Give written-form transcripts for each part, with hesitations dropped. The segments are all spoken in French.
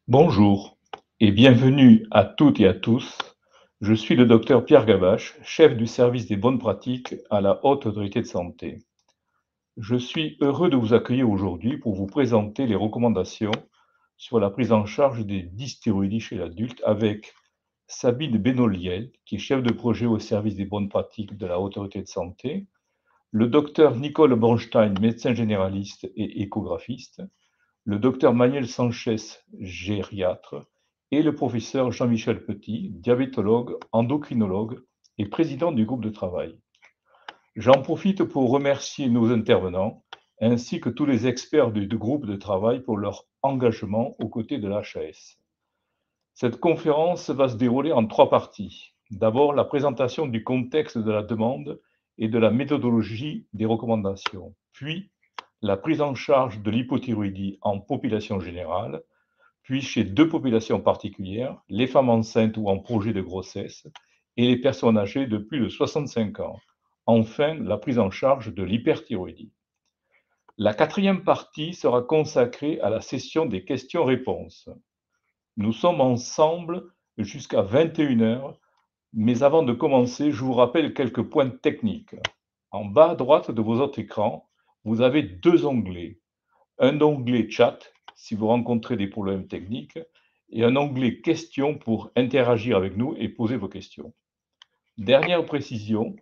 Bonjour et bienvenue à toutes et à tous. Je suis le docteur Pierre Gabache, chef du service des bonnes pratiques à la Haute Autorité de Santé. Je suis heureux de vous accueillir aujourd'hui pour vous présenter les recommandations sur la prise en charge des dysthyroïdies chez l'adulte avec Sabine Benoliel, qui est chef de projet au service des bonnes pratiques de la Haute Autorité de Santé, le docteur Nicole Bornstein, médecin généraliste et échographiste, le docteur Manuel Sanchez, gériatre, et le professeur Jean-Michel Petit, diabétologue, endocrinologue et président du groupe de travail. J'en profite pour remercier nos intervenants ainsi que tous les experts du groupe de travail pour leur engagement aux côtés de l'HAS. Cette conférence va se dérouler en 3 parties. D'abord, la présentation du contexte de la demande et de la méthodologie des recommandations, puis la prise en charge de l'hypothyroïdie en population générale, puis chez 2 populations particulières, les femmes enceintes ou en projet de grossesse et les personnes âgées de plus de 65 ans. Enfin, la prise en charge de l'hyperthyroïdie. La 4e partie sera consacrée à la session des questions-réponses. Nous sommes ensemble jusqu'à 21 heures, mais avant de commencer, je vous rappelle quelques points techniques. En bas à droite de votre écran, vous avez 2 onglets. Un onglet chat, si vous rencontrez des problèmes techniques, et un onglet questions pour interagir avec nous et poser vos questions. Dernière précision,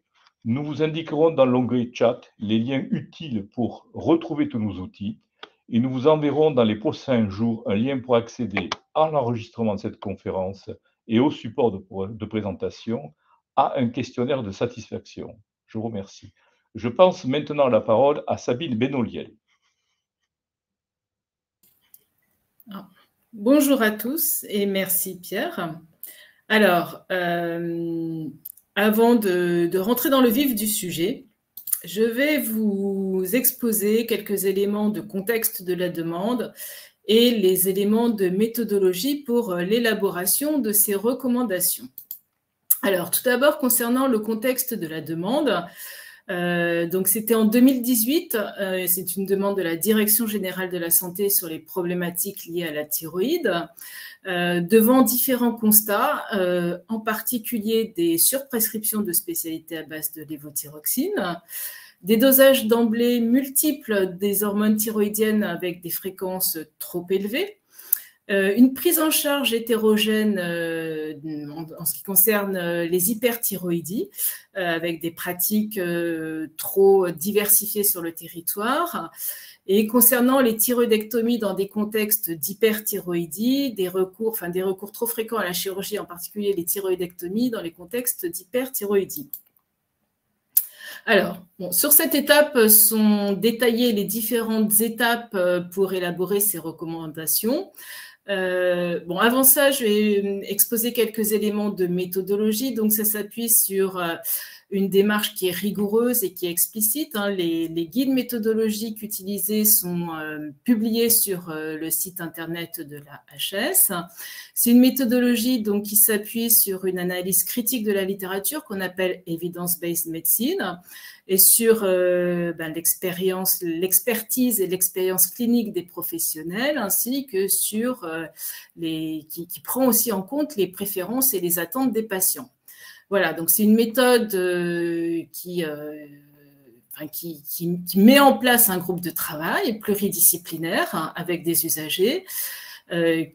nous vous indiquerons dans l'onglet chat les liens utiles pour retrouver tous nos outils et nous vous enverrons dans les prochains jours un lien pour accéder à l'enregistrement de cette conférence et au support de présentation, à un questionnaire de satisfaction. Je vous remercie. Je passe maintenant la parole à Sabine Benoliel. Bonjour à tous et merci Pierre. Alors, avant de rentrer dans le vif du sujet, je vais vous exposer quelques éléments de contexte de la demande et les éléments de méthodologie pour l'élaboration de ces recommandations. Alors, tout d'abord, concernant le contexte de la demande, donc c'était en 2018, c'est une demande de la Direction générale de la santé sur les problématiques liées à la thyroïde, devant différents constats, en particulier des surprescriptions de spécialités à base de lévothyroxine, des dosages d'emblée multiples des hormones thyroïdiennes avec des fréquences trop élevées, une prise en charge hétérogène en ce qui concerne les hyperthyroïdies, avec des pratiques trop diversifiées sur le territoire. Et concernant les thyroïdectomies dans des contextes d'hyperthyroïdie, des recours trop fréquents à la chirurgie, en particulier les thyroïdectomies dans les contextes d'hyperthyroïdie. Alors, bon, sur cette étape sont détaillées les différentes étapes pour élaborer ces recommandations. Bon, avant ça, je vais exposer quelques éléments de méthodologie. Donc, ça s'appuie sur une démarche qui est rigoureuse et qui est explicite. Les guides méthodologiques utilisés sont publiés sur le site internet de la HS. C'est une méthodologie donc, qui s'appuie sur une analyse critique de la littérature qu'on appelle Evidence-Based Medicine et sur l'expertise et l'expérience clinique des professionnels, ainsi que sur qui prend aussi en compte les préférences et les attentes des patients. Voilà, donc c'est une méthode qui met en place un groupe de travail pluridisciplinaire avec des usagers,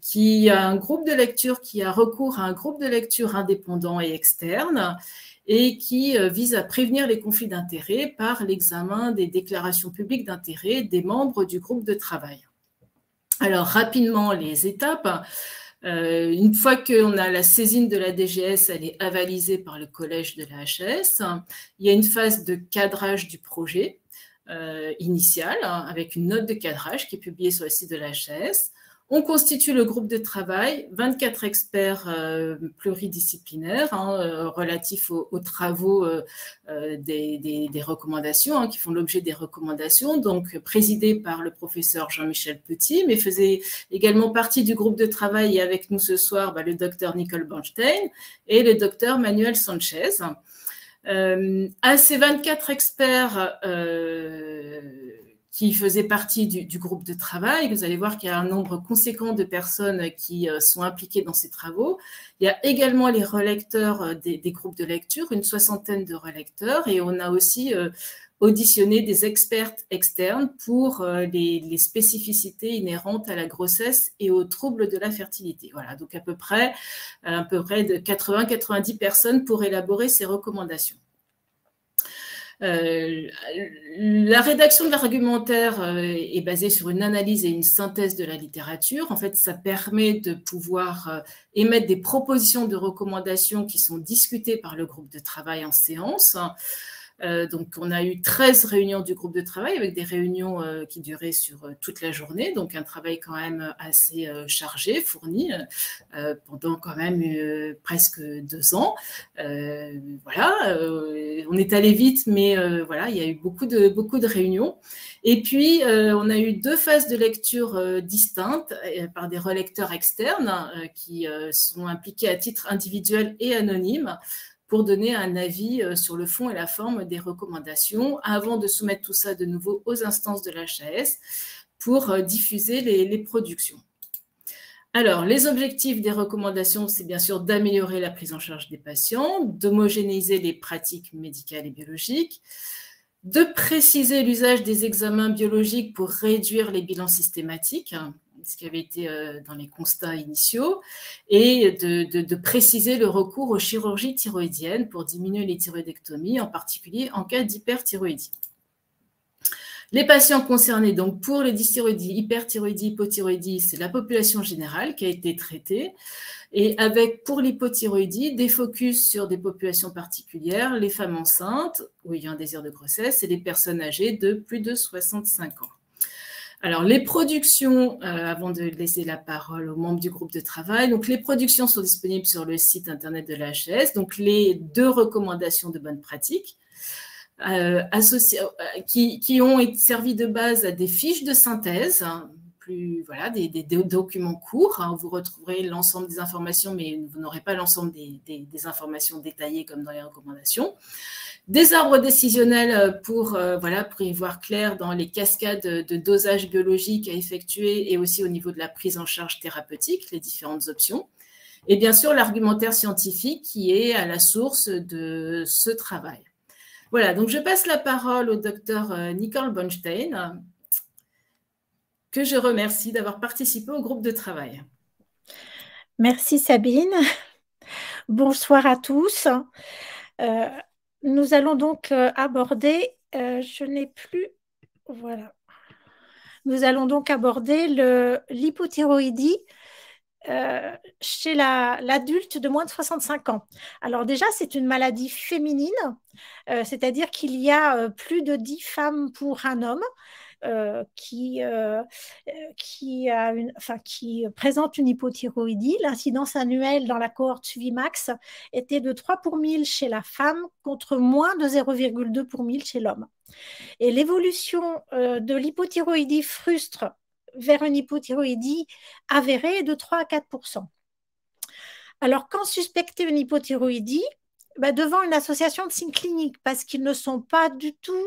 qui a un groupe de lecture qui a recours à un groupe de lecture indépendant et externe, et qui vise à prévenir les conflits d'intérêts par l'examen des déclarations publiques d'intérêt des membres du groupe de travail. Alors, rapidement, les étapes. Une fois qu'on a la saisine de la DGS, elle est avalisée par le collège de la HS. Il y a une phase de cadrage du projet initial, avec une note de cadrage qui est publiée sur le site de la HS. On constitue le groupe de travail, 24 experts pluridisciplinaires relatifs aux travaux des recommandations, qui font l'objet des recommandations, donc présidé par le professeur Jean-Michel Petit, mais faisait également partie du groupe de travail et avec nous ce soir le docteur Nicole Bornstein et le docteur Manuel Sanchez. À ces 24 experts qui faisaient partie du groupe de travail. Vous allez voir qu'il y a un nombre conséquent de personnes qui sont impliquées dans ces travaux. Il y a également les relecteurs des groupes de lecture, une soixantaine de relecteurs, et on a aussi auditionné des experts externes pour les spécificités inhérentes à la grossesse et aux troubles de la fertilité. Voilà, donc à peu près de 80-90 personnes pour élaborer ces recommandations. La rédaction de l'argumentaire est basée sur une analyse et une synthèse de la littérature. En fait, ça permet de pouvoir émettre des propositions de recommandations qui sont discutées par le groupe de travail en séance. Donc, on a eu 13 réunions du groupe de travail avec des réunions qui duraient sur toute la journée, donc un travail quand même assez chargé, fourni, pendant quand même presque 2 ans. Voilà, on est allé vite, mais voilà, il y a eu beaucoup de réunions. Et puis, on a eu 2 phases de lecture distinctes par des relecteurs externes qui sont impliqués à titre individuel et anonyme, pour donner un avis sur le fond et la forme des recommandations avant de soumettre tout ça de nouveau aux instances de l'HAS pour diffuser les productions. Alors, les objectifs des recommandations, c'est bien sûr d'améliorer la prise en charge des patients, d'homogénéiser les pratiques médicales et biologiques, de préciser l'usage des examens biologiques pour réduire les bilans systématiques, ce qui avait été dans les constats initiaux, et de préciser le recours aux chirurgies thyroïdiennes pour diminuer les thyroïdectomies, en particulier en cas d'hyperthyroïdie. Les patients concernés, donc pour les dysthyroïdies, hyperthyroïdie, hypothyroïdie, c'est la population générale qui a été traitée, et avec pour l'hypothyroïdie des focus sur des populations particulières, les femmes enceintes ou ayant un désir de grossesse et les personnes âgées de plus de 65 ans. Alors, les productions, avant de laisser la parole aux membres du groupe de travail, donc les productions sont disponibles sur le site internet de l'HAS, donc les 2 recommandations de bonne pratique, qui ont servi de base à des fiches de synthèse, voilà, des documents courts, où vous retrouverez l'ensemble des informations, mais vous n'aurez pas l'ensemble des informations détaillées comme dans les recommandations. Des arbres décisionnels pour y voir clair dans les cascades de dosage biologique à effectuer et aussi au niveau de la prise en charge thérapeutique, les différentes options. Et bien sûr, l'argumentaire scientifique qui est à la source de ce travail. Voilà, donc je passe la parole au docteur Nicole Bonstein, que je remercie d'avoir participé au groupe de travail. Merci Sabine. Bonsoir à tous. Nous allons donc aborder, voilà. Nous allons donc aborder l'hypothyroïdie chez l'adulte de moins de 65 ans. Alors déjà, c'est une maladie féminine, c'est-à-dire qu'il y a plus de 10 femmes pour un homme. Qui présente une hypothyroïdie. L'incidence annuelle dans la cohorte Suivimax était de 3 pour 1000 chez la femme contre moins de 0,2 pour 1000 chez l'homme. Et l'évolution de l'hypothyroïdie frustre vers une hypothyroïdie avérée est de 3 à 4%. Alors, quand suspecter une hypothyroïdie, devant une association de signes cliniques, parce qu'ils ne sont pas du tout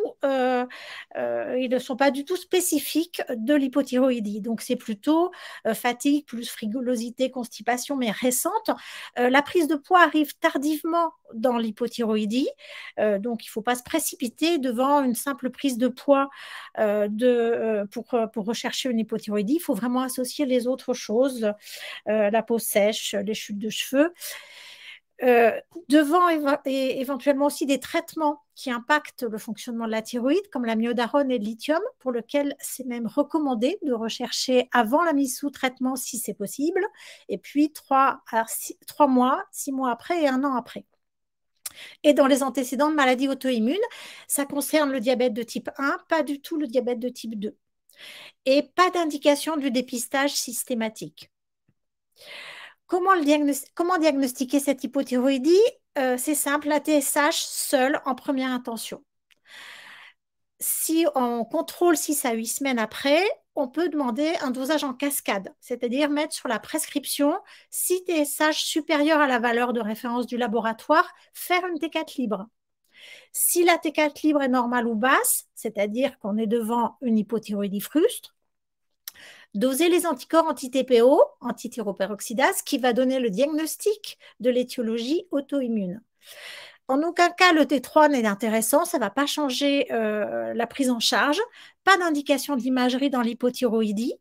spécifiques de l'hypothyroïdie. Donc, c'est plutôt fatigue plus frigolosité, constipation, mais récente. La prise de poids arrive tardivement dans l'hypothyroïdie, donc il ne faut pas se précipiter devant une simple prise de poids pour rechercher une hypothyroïdie. Il faut vraiment associer les autres choses, la peau sèche, les chutes de cheveux. Devant éventuellement aussi des traitements qui impactent le fonctionnement de la thyroïde, comme la myodarone et le lithium, pour lequel c'est même recommandé de rechercher avant la mise sous traitement si c'est possible, et puis 3 mois, 6 mois après et 1 an après. Et dans les antécédents de maladies auto-immunes, ça concerne le diabète de type 1, pas du tout le diabète de type 2. Et pas d'indication du dépistage systématique. Comment diagnostiquer cette hypothyroïdie? C'est simple, la TSH seule en première intention. Si on contrôle 6 à 8 semaines après, on peut demander un dosage en cascade, c'est-à-dire mettre sur la prescription, si TSH supérieur à la valeur de référence du laboratoire, faire une T4 libre. Si la T4 libre est normale ou basse, c'est-à-dire qu'on est devant une hypothyroïdie frustre, doser les anticorps anti-TPO, antithyroperoxydase, qui va donner le diagnostic de l'étiologie auto-immune. En aucun cas, le T3 n'est intéressant, ça ne va pas changer la prise en charge. Pas d'indication de l'imagerie dans l'hypothyroïdie,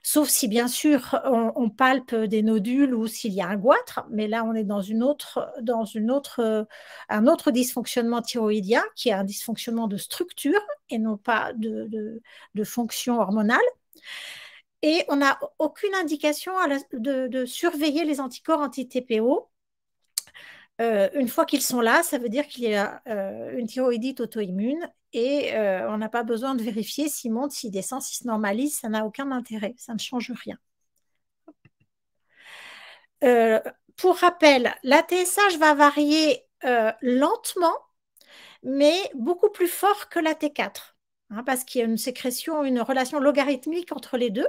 sauf si, bien sûr, on palpe des nodules ou s'il y a un goitre, mais là, on est dans un autre dysfonctionnement thyroïdien, qui est un dysfonctionnement de structure et non pas de fonction hormonale. Et on n'a aucune indication de surveiller les anticorps anti-TPO. Une fois qu'ils sont là, ça veut dire qu'il y a une thyroïdite auto-immune et on n'a pas besoin de vérifier s'il monte, s'il descend, s'il se normalise, ça n'a aucun intérêt, ça ne change rien. Pour rappel, la TSH va varier lentement, mais beaucoup plus fort que la T4, hein, parce qu'il y a une sécrétion, une relation logarithmique entre les deux.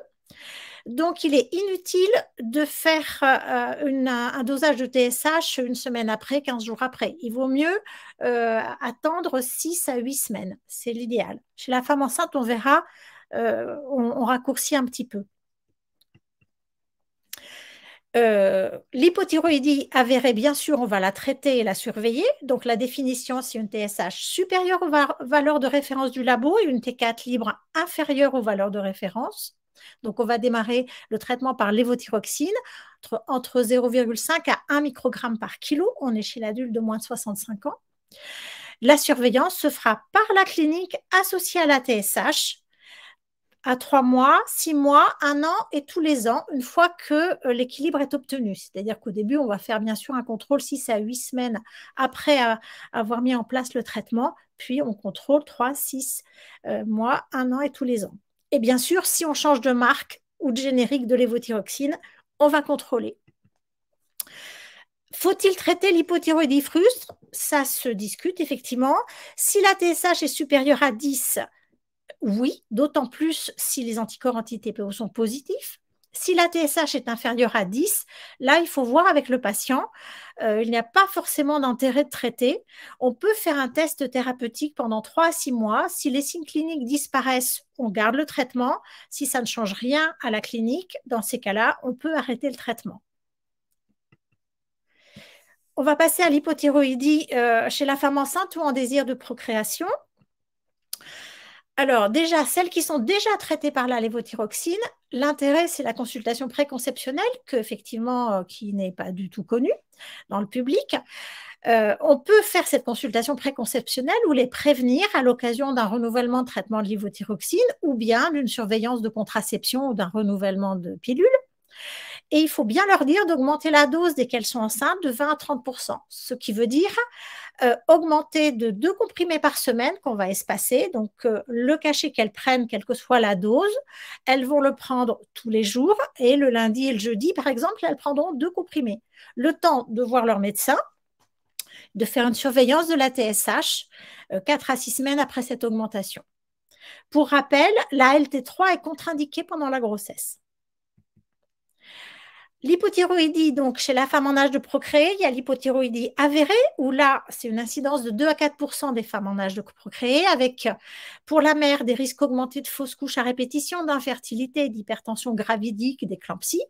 Donc, il est inutile de faire un dosage de TSH une semaine après, 15 jours après. Il vaut mieux attendre 6 à 8 semaines. C'est l'idéal. Chez la femme enceinte, on verra, on raccourcit un petit peu. L'hypothyroïdie avérée, bien sûr, on va la traiter et la surveiller. Donc, la définition, c'est une TSH supérieure aux valeurs de référence du labo et une T4 libre inférieure aux valeurs de référence. Donc, on va démarrer le traitement par lévothyroxine entre 0,5 à 1 microgramme par kilo. On est chez l'adulte de moins de 65 ans. La surveillance se fera par la clinique associée à la TSH à 3 mois, 6 mois, 1 an et tous les ans, une fois que l'équilibre est obtenu. C'est-à-dire qu'au début, on va faire bien sûr un contrôle 6 à 8 semaines après avoir mis en place le traitement, puis on contrôle 3, 6 mois, 1 an et tous les ans. Et bien sûr, si on change de marque ou de générique de lévothyroxine, on va contrôler. Faut-il traiter l'hypothyroïdie frustre? Ça se discute effectivement. Si la TSH est supérieure à 10, oui, d'autant plus si les anticorps anti-TPO sont positifs. Si la TSH est inférieure à 10, là, il faut voir avec le patient. Il n'y a pas forcément d'intérêt de traiter. On peut faire un test thérapeutique pendant 3 à 6 mois. Si les signes cliniques disparaissent, on garde le traitement. Si ça ne change rien à la clinique, dans ces cas-là, on peut arrêter le traitement. On va passer à l'hypothyroïdie chez la femme enceinte ou en désir de procréation. Alors déjà, celles qui sont déjà traitées par la lévothyroxine, l'intérêt, c'est la consultation préconceptionnelle, qui n'est pas du tout connue dans le public. On peut faire cette consultation préconceptionnelle ou les prévenir à l'occasion d'un renouvellement de traitement de lévothyroxine ou bien d'une surveillance de contraception ou d'un renouvellement de pilule. Et il faut bien leur dire d'augmenter la dose dès qu'elles sont enceintes de 20 à 30%, ce qui veut dire augmenter de 2 comprimés par semaine qu'on va espacer. Donc, le cachet qu'elles prennent, quelle que soit la dose, elles vont le prendre tous les jours et le lundi et le jeudi, par exemple, elles prendront 2 comprimés. Le temps de voir leur médecin, de faire une surveillance de la TSH 4 à 6 semaines après cette augmentation. Pour rappel, la LT3 est contre-indiquée pendant la grossesse. L'hypothyroïdie, donc chez la femme en âge de procréer, il y a l'hypothyroïdie avérée, où là, c'est une incidence de 2 à 4% des femmes en âge de procréer, avec pour la mère des risques augmentés de fausses couches à répétition, d'infertilité, d'hypertension gravidique, d'éclampsie.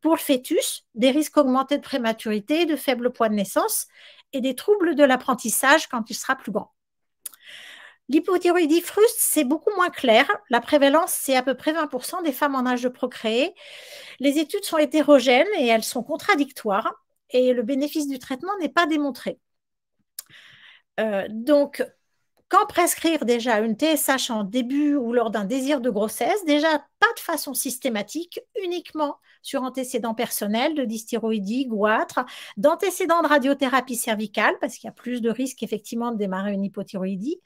Pour le fœtus, des risques augmentés de prématurité, de faible poids de naissance et des troubles de l'apprentissage quand il sera plus grand. L'hypothyroïdie frustre, c'est beaucoup moins clair. La prévalence, c'est à peu près 20% des femmes en âge de procréer. Les études sont hétérogènes et elles sont contradictoires et le bénéfice du traitement n'est pas démontré. Donc, quand prescrire déjà une TSH en début ou lors d'un désir de grossesse? Déjà, pas de façon systématique, uniquement sur antécédents personnels de dysthyroïdie, goitre, d'antécédents de radiothérapie cervicale, parce qu'il y a plus de risques effectivement de démarrer une hypothyroïdie,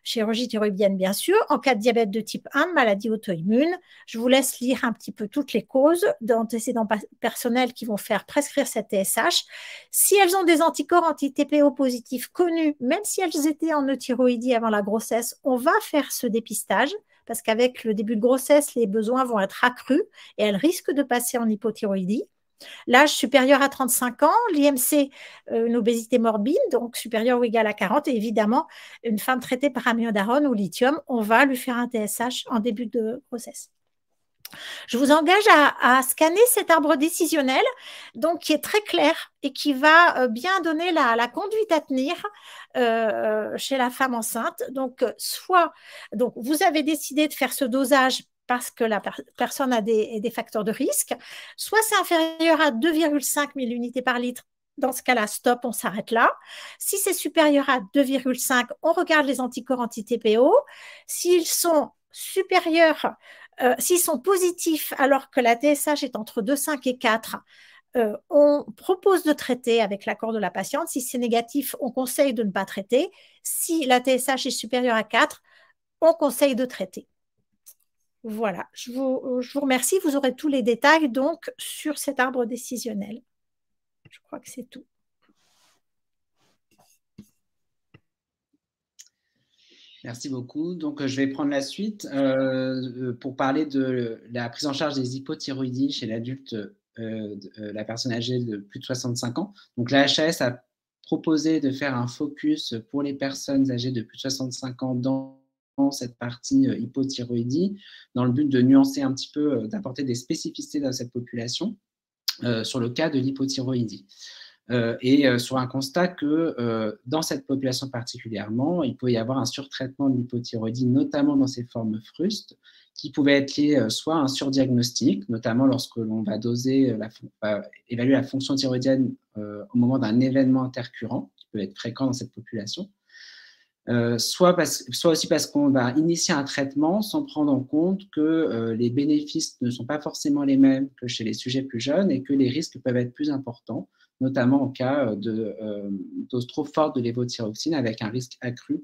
chirurgie thyroïdienne bien sûr, en cas de diabète de type 1, de maladie auto-immune. Je vous laisse lire un petit peu toutes les causes d'antécédents personnels qui vont faire prescrire cette TSH. Si elles ont des anticorps anti-TPO positifs connus, même si elles étaient en euthyroïdie avant la grossesse, on va faire ce dépistage parce qu'avec le début de grossesse, les besoins vont être accrus et elles risquent de passer en hypothyroïdie. L'âge supérieur à 35 ans, l'IMC, une obésité morbide, donc supérieure ou égale à 40, et évidemment, une femme traitée par amiodarone ou lithium, on va lui faire un TSH en début de grossesse. Je vous engage à scanner cet arbre décisionnel, donc qui est très clair et qui va bien donner la conduite à tenir chez la femme enceinte. Donc, donc, vous avez décidé de faire ce dosage parce que la personne a des facteurs de risque, soit c'est inférieur à 2,5 000 unités par litre. Dans ce cas-là, stop, on s'arrête là. Si c'est supérieur à 2,5, on regarde les anticorps anti-TPO. S'ils sont supérieurs, s'ils sont positifs alors que la TSH est entre 2,5 et 4, on propose de traiter avec l'accord de la patiente. Si c'est négatif, on conseille de ne pas traiter. Si la TSH est supérieure à 4, on conseille de traiter. Voilà, je vous remercie. Vous aurez tous les détails donc sur cet arbre décisionnel. Je crois que c'est tout. Merci beaucoup. Donc, je vais prendre la suite pour parler de la prise en charge des hypothyroïdies chez l'adulte, la personne âgée de plus de 65 ans. Donc, la HAS a proposé de faire un focus pour les personnes âgées de plus de 65 ans dans cette partie hypothyroïdie, dans le but de nuancer un petit peu, d'apporter des spécificités dans cette population sur le cas de l'hypothyroïdie. Et sur un constat que dans cette population particulièrement, il peut y avoir un surtraitement de l'hypothyroïdie, notamment dans ses formes frustes, qui pouvait être lié soit à un surdiagnostic, notamment lorsque l'on va doser, évaluer la fonction thyroïdienne au moment d'un événement intercurrent, qui peut être fréquent dans cette population, soit aussi parce qu'on va initier un traitement sans prendre en compte que les bénéfices ne sont pas forcément les mêmes que chez les sujets plus jeunes et que les risques peuvent être plus importants, notamment en cas de dose trop forte de lévothyroxine avec un risque accru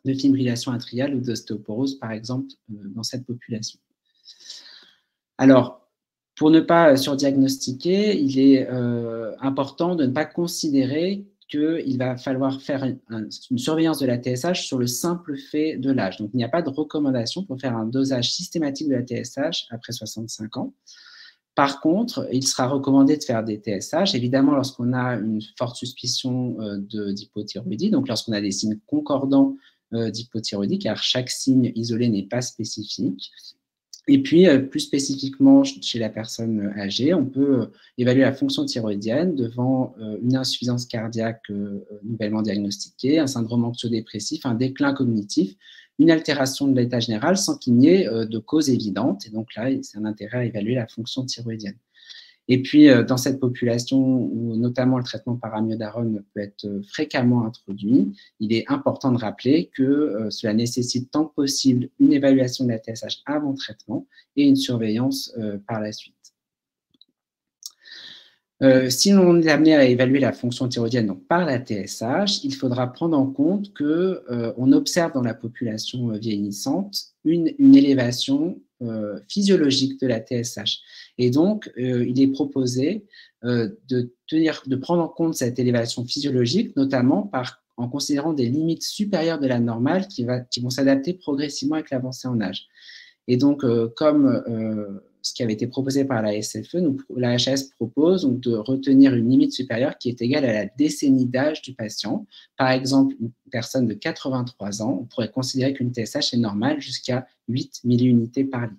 de fibrillation atriale ou d'ostéoporose, par exemple, dans cette population. Alors, pour ne pas surdiagnostiquer, il est important de ne pas considérer qu'il va falloir faire une surveillance de la TSH sur le simple fait de l'âge. Donc, il n'y a pas de recommandation pour faire un dosage systématique de la TSH après 65 ans. Par contre, il sera recommandé de faire des TSH, évidemment, lorsqu'on a une forte suspicion d'hypothyroïdie, donc lorsqu'on a des signes concordants d'hypothyroïdie, car chaque signe isolé n'est pas spécifique. Et puis, plus spécifiquement chez la personne âgée, on peut évaluer la fonction thyroïdienne devant une insuffisance cardiaque nouvellement diagnostiquée, un syndrome anxio-dépressif, un déclin cognitif, une altération de l'état général sans qu'il n'y ait de cause évidente. Et donc là, c'est un intérêt à évaluer la fonction thyroïdienne. Et puis, dans cette population où notamment le traitement par amiodarone peut être fréquemment introduit, il est important de rappeler que cela nécessite tant que possible une évaluation de la TSH avant traitement et une surveillance par la suite. Si l'on est amené à évaluer la fonction thyroïdienne donc par la TSH, il faudra prendre en compte qu'on observe dans la population vieillissante une élévation physiologique de la TSH. Et donc, il est proposé de prendre en compte cette élévation physiologique, notamment en considérant des limites supérieures de la normale qui vont s'adapter progressivement avec l'avancée en âge. Et donc, comme ce qui avait été proposé par la SFE, la HAS propose donc, de retenir une limite supérieure qui est égale à la décennie d'âge du patient. Par exemple, une personne de 83 ans, on pourrait considérer qu'une TSH est normale jusqu'à 8 milliunités par litre.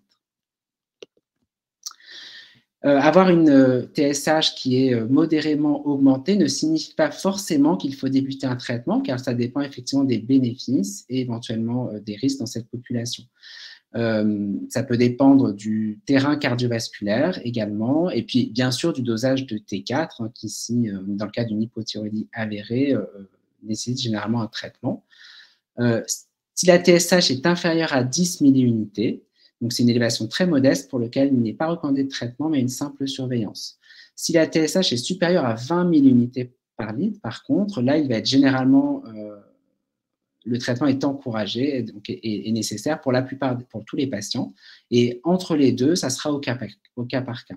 Avoir une TSH qui est modérément augmentée ne signifie pas forcément qu'il faut débuter un traitement, car ça dépend effectivement des bénéfices et éventuellement des risques dans cette population. Ça peut dépendre du terrain cardiovasculaire également, et puis bien sûr du dosage de T4, qui ici, dans le cas d'une hypothyroïdie avérée, nécessite généralement un traitement. Si la TSH est inférieure à 10 milliunités, donc c'est une élévation très modeste pour laquelle il n'est pas recommandé de traitement, mais une simple surveillance. Si la TSH est supérieure à 20 milliunités par litre, par contre, là, il va être généralement... le traitement est encouragé et nécessaire pour tous les patients. Et entre les deux, ça sera au cas par cas.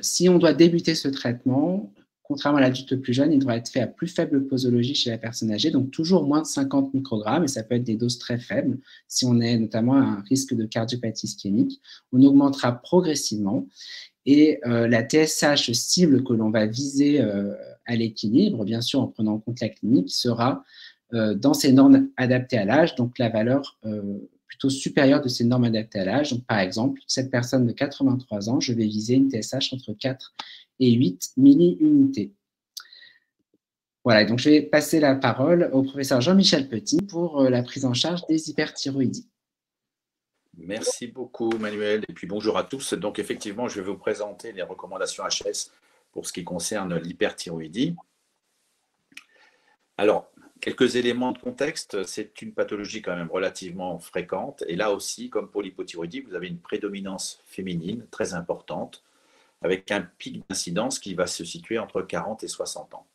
Si on doit débuter ce traitement, contrairement à l'adulte plus jeune, il devra être fait à plus faible posologie chez la personne âgée, donc toujours moins de 50 microgrammes, et ça peut être des doses très faibles. Si on est notamment à un risque de cardiopathie ischémique, on augmentera progressivement. Et la TSH cible que l'on va viser à l'équilibre, bien sûr en prenant en compte la clinique, sera dans ces normes adaptées à l'âge, donc la valeur plutôt supérieure de ces normes adaptées à l'âge. Donc, par exemple, cette personne de 83 ans, je vais viser une TSH entre 4 et 8 milli-unités. Voilà, donc je vais passer la parole au professeur Jean-Michel Petit pour la prise en charge des hyperthyroïdies. Merci beaucoup, Manuel. Et puis bonjour à tous. Donc effectivement, je vais vous présenter les recommandations HS pour ce qui concerne l'hyperthyroïdie. Alors, quelques éléments de contexte. C'est une pathologie quand même relativement fréquente. Et là aussi, comme pour l'hypothyroïdie, vous avez une prédominance féminine très importante avec un pic d'incidence qui va se situer entre 40 et 60 ans.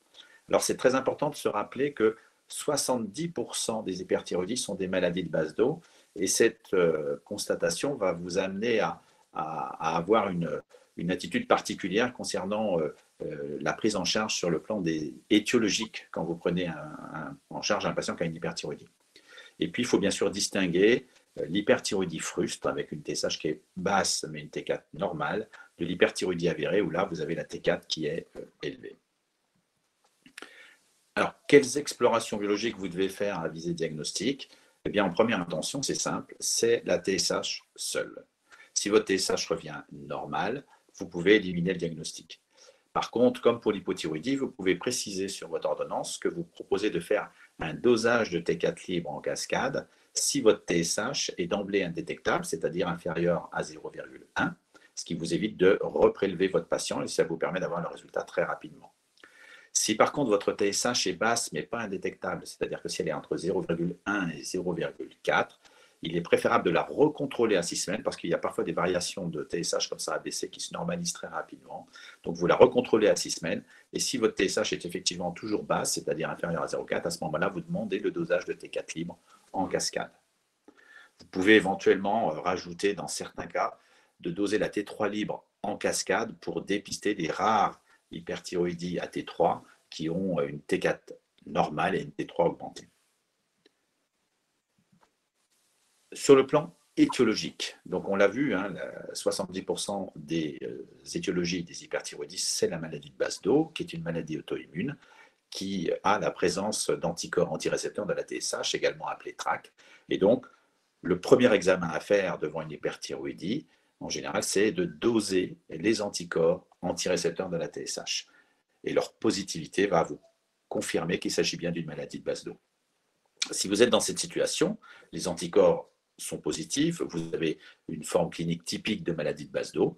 Alors, c'est très important de se rappeler que 70% des hyperthyroïdies sont des maladies de base d'eau. Et cette constatation va vous amener à avoir une attitude particulière concernant la prise en charge sur le plan étiologique quand vous prenez en charge un patient qui a une hyperthyroïdie. Et puis, il faut bien sûr distinguer l'hyperthyroïdie fruste avec une TSH qui est basse mais une T4 normale de l'hyperthyroïdie avérée où là, vous avez la T4 qui est élevée. Alors, quelles explorations biologiques vous devez faire à visée diagnostique? Eh bien, en première intention, c'est simple, c'est la TSH seule. Si votre TSH revient normal, vous pouvez éliminer le diagnostic. Par contre, comme pour l'hypothyroïdie, vous pouvez préciser sur votre ordonnance que vous proposez de faire un dosage de T4 libre en cascade si votre TSH est d'emblée indétectable, c'est-à-dire inférieur à 0,1, ce qui vous évite de reprélever votre patient et ça vous permet d'avoir le résultat très rapidement. Si par contre votre TSH est basse mais pas indétectable, c'est-à-dire que si elle est entre 0,1 et 0,4, il est préférable de la recontrôler à 6 semaines parce qu'il y a parfois des variations de TSH comme ça ABC qui se normalisent très rapidement. Donc vous la recontrôlez à 6 semaines et si votre TSH est effectivement toujours basse, c'est-à-dire inférieure à 0,4, à ce moment-là, vous demandez le dosage de T4 libre en cascade. Vous pouvez éventuellement rajouter dans certains cas de doser la T3 libre en cascade pour dépister des rares hyperthyroïdies à T3 qui ont une T4 normale et une T3 augmentée. Sur le plan étiologique, donc on l'a vu, 70% des étiologies des hyperthyroïdies, c'est la maladie de base d'eau, qui est une maladie auto-immune, qui a la présence d'anticorps antirécepteurs de la TSH, également appelée TRAC. Et donc, le premier examen à faire devant une hyperthyroïdie, en général, c'est de doser les anticorps antirécepteurs de la TSH. Et leur positivité va vous confirmer qu'il s'agit bien d'une maladie de base d'eau. Si vous êtes dans cette situation, les anticorps sont positifs, vous avez une forme clinique typique de maladie de base d'eau,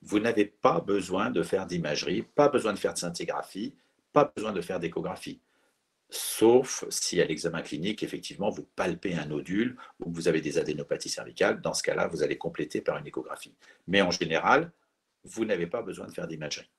vous n'avez pas besoin de faire d'imagerie, pas besoin de faire de scintigraphie, pas besoin de faire d'échographie. Sauf si à l'examen clinique, effectivement, vous palpez un nodule ou que vous avez des adénopathies cervicales. Dans ce cas-là, vous allez compléter par une échographie. Mais en général, vous n'avez pas besoin de faire d'imagerie.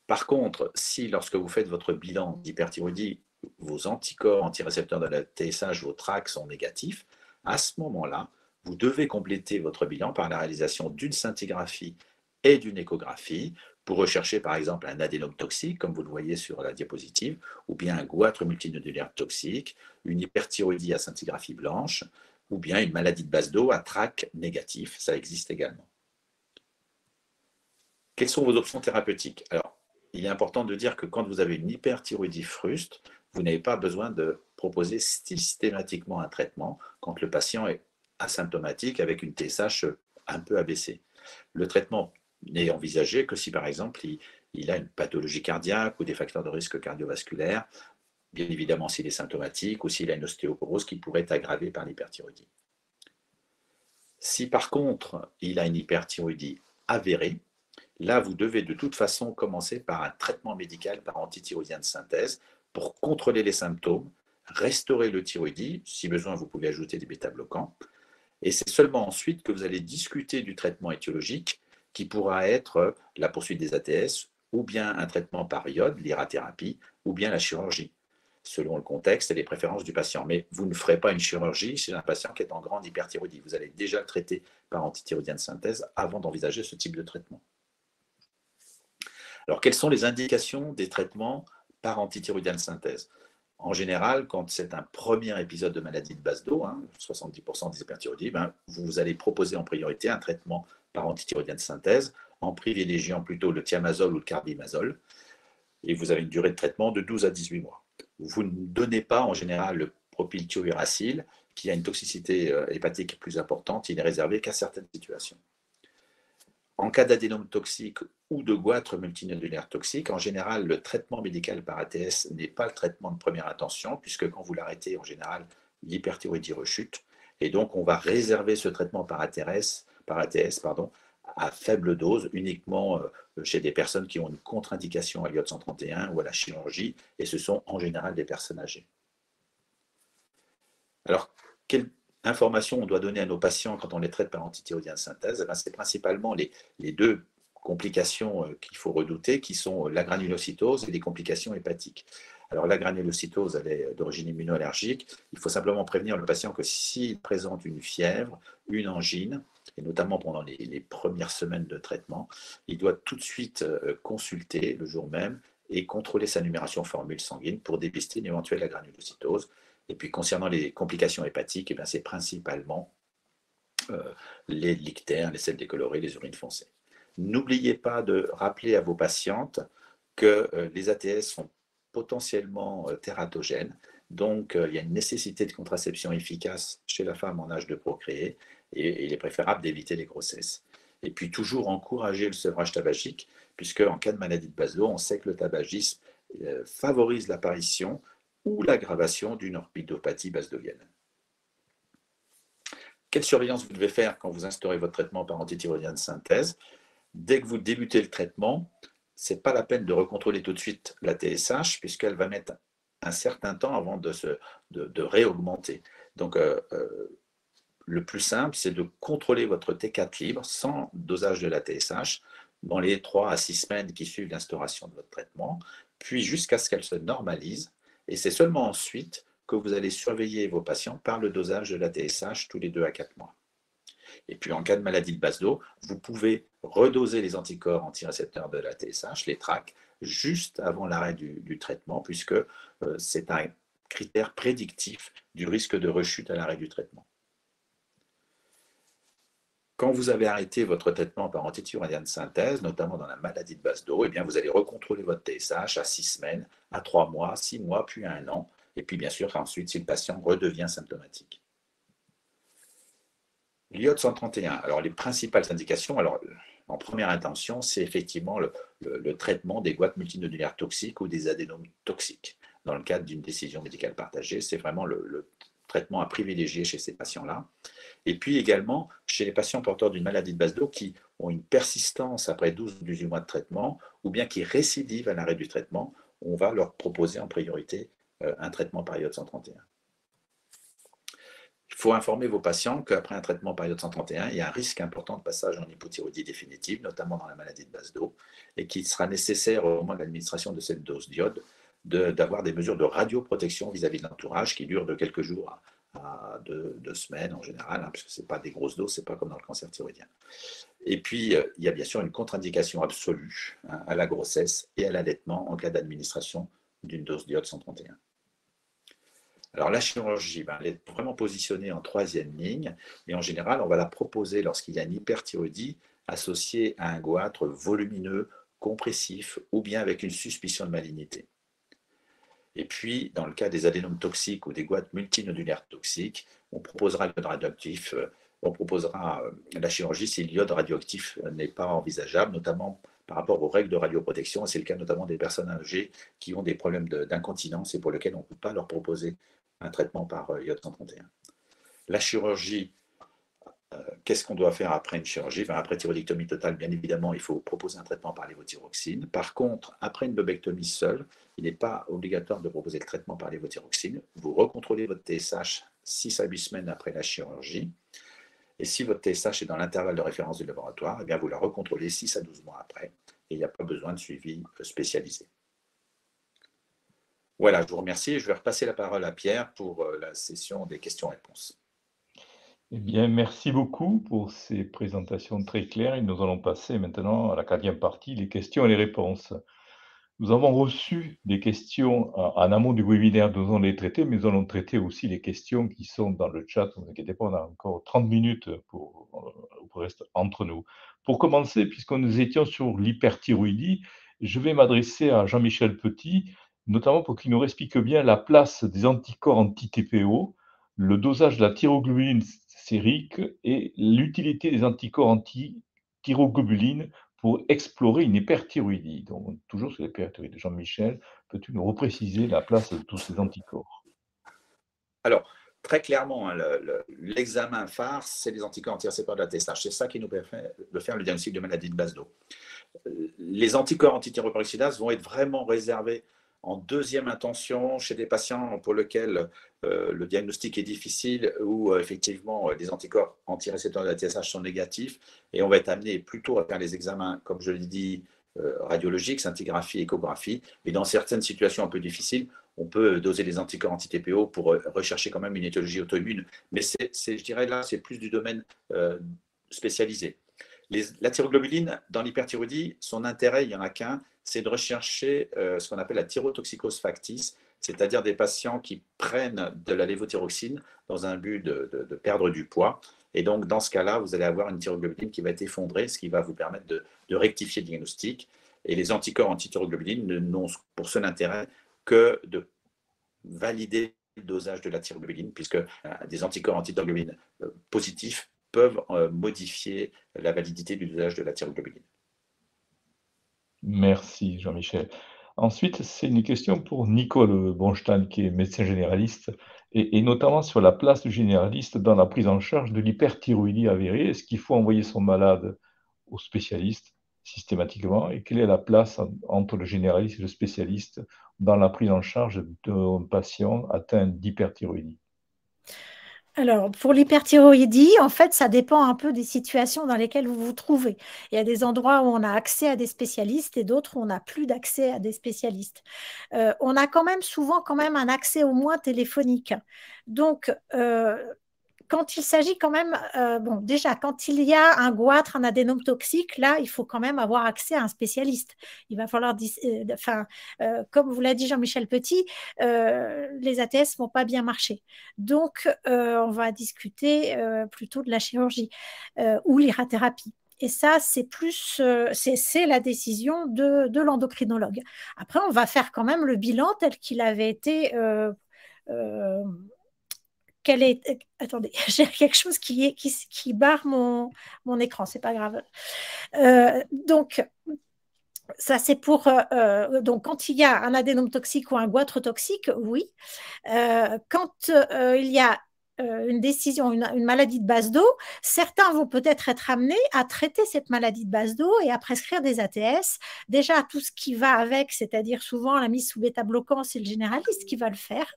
Par contre, si lorsque vous faites votre bilan d'hyperthyroïdie, vos anticorps antirécepteurs de la TSH, vos TRAC sont négatifs, à ce moment-là, vous devez compléter votre bilan par la réalisation d'une scintigraphie et d'une échographie pour rechercher par exemple un adénome toxique, comme vous le voyez sur la diapositive, ou bien un goitre multinodulaire toxique, une hyperthyroïdie à scintigraphie blanche, ou bien une maladie de base d'eau à TRAC négatif, ça existe également. Quelles sont vos options thérapeutiques? Alors, il est important de dire que quand vous avez une hyperthyroïdie fruste, vous n'avez pas besoin de proposer systématiquement un traitement quand le patient est asymptomatique avec une TSH un peu abaissée. Le traitement n'est envisagé que si, par exemple, il a une pathologie cardiaque ou des facteurs de risque cardiovasculaire, bien évidemment s'il est symptomatique ou s'il a une ostéoporose qui pourrait être aggravée par l'hyperthyroïdie. Si, par contre, il a une hyperthyroïdie avérée, là, vous devez de toute façon commencer par un traitement médical par antithyroïdien de synthèse pour contrôler les symptômes, restaurer le thyroïdie. Si besoin, vous pouvez ajouter des bêta-bloquants. Et c'est seulement ensuite que vous allez discuter du traitement étiologique qui pourra être la poursuite des ATS ou bien un traitement par iode, l'irathérapie, ou bien la chirurgie, selon le contexte et les préférences du patient. Mais vous ne ferez pas une chirurgie chez un patient qui est en grande hyperthyroïdie. Vous allez déjà le traiter par antithyroïdien de synthèse avant d'envisager ce type de traitement. Alors, quelles sont les indications des traitements par antithyroïdien de synthèse? En général, quand c'est un premier épisode de maladie de base d'eau, 70% des hyperthyroïdies, vous allez proposer en priorité un traitement par antithyroïdien de synthèse en privilégiant plutôt le thiamazole ou le carbimazole. Et vous avez une durée de traitement de 12 à 18 mois. Vous ne donnez pas en général le propylthiouracil, qui a une toxicité hépatique plus importante. Il n'est réservé qu'à certaines situations. En cas d'adénome toxique ou de goitre multinodulaire toxique, en général, le traitement médical par ATS n'est pas le traitement de première intention, puisque quand vous l'arrêtez, en général, l'hyperthyroïdie rechute. Et donc, on va réserver ce traitement par ATS à faible dose, uniquement chez des personnes qui ont une contre-indication à l'iode 131 ou à la chirurgie, et ce sont en général des personnes âgées. Alors, quelle information on doit donner à nos patients quand on les traite par antithyroïdien de synthèse? C'est principalement les deux complications qu'il faut redouter, qui sont la granulocytose et les complications hépatiques. Alors, la granulocytose, elle est d'origine immunoallergique. Il faut simplement prévenir le patient que s'il présente une fièvre, une angine, et notamment pendant les premières semaines de traitement, il doit tout de suite consulter le jour même et contrôler sa numération formule sanguine pour dépister une éventuelle granulocytose. Et puis, concernant les complications hépatiques, c'est principalement les lictères, les sels décolorés, les urines foncées. N'oubliez pas de rappeler à vos patientes que les ATS sont potentiellement tératogènes. Donc, il y a une nécessité de contraception efficace chez la femme en âge de procréer et il est préférable d'éviter les grossesses. Et puis, toujours encourager le sevrage tabagique, puisque en cas de maladie de base d'eau, on sait que le tabagisme favorise l'apparition ou l'aggravation d'une orbidopathie basedovienne. Quelle surveillance vous devez faire quand vous instaurez votre traitement par antithyroïdien de synthèse? Dès que vous débutez le traitement, ce n'est pas la peine de recontrôler tout de suite la TSH, puisqu'elle va mettre un certain temps avant de réaugmenter. Donc, le plus simple, c'est de contrôler votre T4 libre sans dosage de la TSH dans les 3 à 6 semaines qui suivent l'instauration de votre traitement, puis jusqu'à ce qu'elle se normalise. Et c'est seulement ensuite que vous allez surveiller vos patients par le dosage de la TSH tous les 2 à 4 mois. Et puis en cas de maladie de base d'eau, vous pouvez redoser les anticorps antirécepteurs de la TSH, les TRAC, juste avant l'arrêt du traitement, puisque c'est un critère prédictif du risque de rechute à l'arrêt du traitement. Quand vous avez arrêté votre traitement par antithyroïdien de synthèse, notamment dans la maladie de base d'eau, vous allez recontrôler votre TSH à 6 semaines, à 3 mois, 6 mois, puis à 1 an. Et puis bien sûr, ensuite, si le patient redevient symptomatique. L'iode 131, alors les principales indications, en première intention, c'est effectivement le traitement des goitres multinodulaires toxiques ou des adénomes toxiques. Dans le cadre d'une décision médicale partagée, c'est vraiment le traitement à privilégier chez ces patients-là. Et puis également chez les patients porteurs d'une maladie de base d'eau qui ont une persistance après 12 ou 18 mois de traitement ou bien qui récidivent à l'arrêt du traitement, on va leur proposer en priorité un traitement par iode 131. Il faut informer vos patients qu'après un traitement par iode 131, il y a un risque important de passage en hypothyroïdie définitive, notamment dans la maladie de base d'eau, et qu'il sera nécessaire au moment de l'administration de cette dose d'iode d'avoir des mesures de radioprotection vis-à-vis de l'entourage qui durent de quelques jours à 2 semaines en général, parce que ce n'est pas des grosses doses, ce n'est pas comme dans le cancer thyroïdien. Et puis, il y a bien sûr une contre-indication absolue à la grossesse et à l'allaitement en cas d'administration d'une dose d'iode 131. Alors la chirurgie, elle est vraiment positionnée en 3e ligne, et en général, on va la proposer lorsqu'il y a une hyperthyroïdie associée à un goitre volumineux, compressif, ou bien avec une suspicion de malignité. Et puis, dans le cas des adénomes toxiques ou des goitres multinodulaires toxiques, on proposera l'iode radioactif, on proposera la chirurgie si l'iode radioactif n'est pas envisageable, notamment par rapport aux règles de radioprotection. C'est le cas notamment des personnes âgées qui ont des problèmes d'incontinence et pour lesquelles on ne peut pas leur proposer un traitement par iode 131. La chirurgie, qu'est-ce qu'on doit faire après une chirurgie? Après thyroïdectomie totale, bien évidemment, il faut proposer un traitement par lévothyroxine. Par contre, après une lobectomie seule, il n'est pas obligatoire de proposer le traitement par lévothyroxine. Vous recontrôlez votre TSH 6 à 8 semaines après la chirurgie. Et si votre TSH est dans l'intervalle de référence du laboratoire, vous la recontrôlez 6 à 12 mois après. Et il n'y a pas besoin de suivi spécialisé. Voilà, je vous remercie. Je vais repasser la parole à Pierre pour la session des questions-réponses. Eh bien, merci beaucoup pour ces présentations très claires et nous allons passer maintenant à la 4e partie, les questions et les réponses. Nous avons reçu des questions en amont du webinaire, nous allons les traiter, mais nous allons traiter aussi les questions qui sont dans le chat. Ne vous inquiétez pas, on a encore 30 minutes pour rester entre nous. Pour commencer, puisque nous étions sur l'hyperthyroïdie, je vais m'adresser à Jean-Michel Petit, notamment pour qu'il nous explique bien la place des anticorps anti-TPO, le dosage de la thyroglobuline sérique et l'utilité des anticorps anti-thyroglobuline pour explorer une hyperthyroïdie. Donc, toujours sur l'hyperthyroïdie. Jean-Michel, peux-tu nous repréciser la place de tous ces anticorps? Alors, très clairement, hein, l'examen phare, c'est les anticorps anti-récepteurs de la TSH. C'est ça qui nous permet de faire le diagnostic de maladie de base d'eau. Les anticorps anti-thyroperoxydase vont être vraiment réservés en deuxième intention chez des patients pour lesquels le diagnostic est difficile ou effectivement des anticorps anti-récepteurs de la TSH sont négatifs, et on va être amené plutôt à faire les examens, comme je l'ai dit, radiologiques, scintigraphie, échographie, et dans certaines situations un peu difficiles, on peut doser des anticorps anti-TPO pour rechercher quand même une étiologie auto-immune, mais je dirais là, c'est plus du domaine spécialisé. La thyroglobuline, dans l'hyperthyroïdie, son intérêt, il n'y en a qu'un, c'est de rechercher ce qu'on appelle la thyrotoxicose factice, c'est-à-dire des patients qui prennent de la lévothyroxine dans un but de perdre du poids. Et donc, dans ce cas-là, vous allez avoir une thyroglobuline qui va être effondrée, ce qui va vous permettre de rectifier le diagnostic. Et les anticorps anti-thyroglobuline n'ont pour seul intérêt que de valider le dosage de la thyroglobuline, puisque des anticorps anti-thyroglobuline positifs peuvent modifier la validité du dosage de la thyroglobuline. Merci Jean-Michel. Ensuite, c'est une question pour Nicole Bonstein, qui est médecin généraliste, et notamment sur la place du généraliste dans la prise en charge de l'hyperthyroïdie avérée. Est-ce qu'il faut envoyer son malade au spécialiste systématiquement? Et quelle est la place entre le généraliste et le spécialiste dans la prise en charge d'un patient atteint d'hyperthyroïdie? Alors, pour l'hyperthyroïdie, en fait, ça dépend un peu des situations dans lesquelles vous vous trouvez. Il y a des endroits où on a accès à des spécialistes et d'autres où on n'a plus d'accès à des spécialistes. On a quand même souvent un accès au moins téléphonique. Donc, quand il s'agit quand même, bon, déjà, quand il y a un goitre, un adénome toxique, là, il faut quand même avoir accès à un spécialiste. Il va falloir, comme vous l'a dit Jean-Michel Petit, les ATS ne vont pas bien marcher. Donc, on va discuter plutôt de la chirurgie ou l'irathérapie. Et ça, c'est plus, c'est la décision de l'endocrinologue. Après, on va faire quand même le bilan tel qu'il avait été. Attendez, j'ai quelque chose qui barre mon écran, c'est pas grave. Donc, ça c'est pour donc quand il y a un adénome toxique ou un goitre toxique, oui. Quand il y a une décision, une maladie de base d'eau, certains vont peut-être être amenés à traiter cette maladie de base d'eau et à prescrire des ATS. Déjà, tout ce qui va avec, c'est-à-dire souvent la mise sous bêta-bloquant, c'est le généraliste qui va le faire.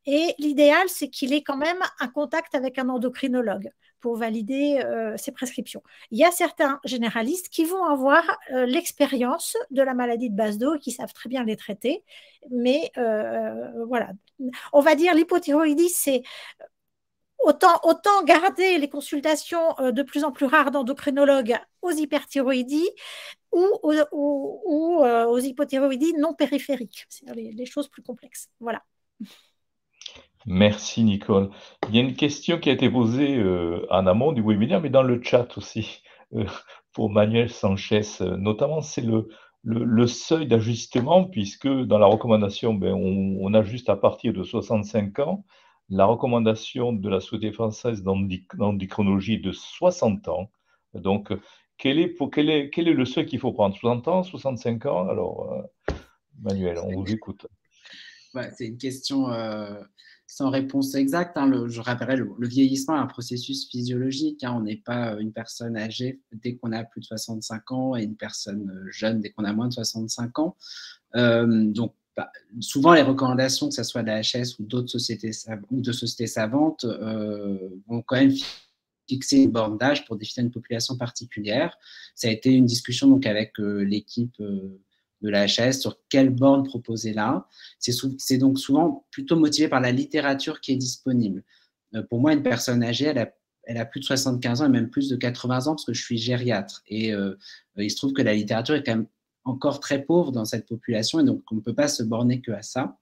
Et l'idéal, c'est qu'il ait quand même un contact avec un endocrinologue pour valider ses prescriptions. Il y a certains généralistes qui vont avoir l'expérience de la maladie de base d'eau et qui savent très bien les traiter. Mais voilà, on va dire l'hypothyroïdie, c'est autant garder les consultations de plus en plus rares d'endocrinologues aux hyperthyroïdies ou aux hypothyroïdies non périphériques, c'est-à-dire les choses plus complexes. Voilà. Merci Nicole. Il y a une question qui a été posée en amont du webinaire, mais dans le chat aussi, pour Manuel Sanchez. Notamment, c'est le seuil d'ajustement, puisque dans la recommandation, on ajuste à partir de 65 ans. La recommandation de la Société française d'endocrinologie est de 60 ans. Donc, quel est le seuil qu'il faut prendre? 60 ans, 65 ans? Alors, Manuel, on vous écoute. Ouais, c'est une question sans réponse exacte. Hein. Je rappellerai, le vieillissement est un processus physiologique. Hein. On n'est pas une personne âgée dès qu'on a plus de 65 ans et une personne jeune dès qu'on a moins de 65 ans. Donc, souvent, les recommandations, que ce soit de la HS ou d'autres sociétés ou de sociétés savantes, vont quand même fixer une borne d'âge pour définir une population particulière. Ça a été une discussion donc, avec l'équipe de la HS sur quelle borne proposer là. C'est donc souvent plutôt motivé par la littérature qui est disponible. Pour moi, une personne âgée, elle a plus de 75 ans et même plus de 80 ans parce que je suis gériatre. Et il se trouve que la littérature est quand même encore très pauvre dans cette population, et donc on ne peut pas se borner que à ça.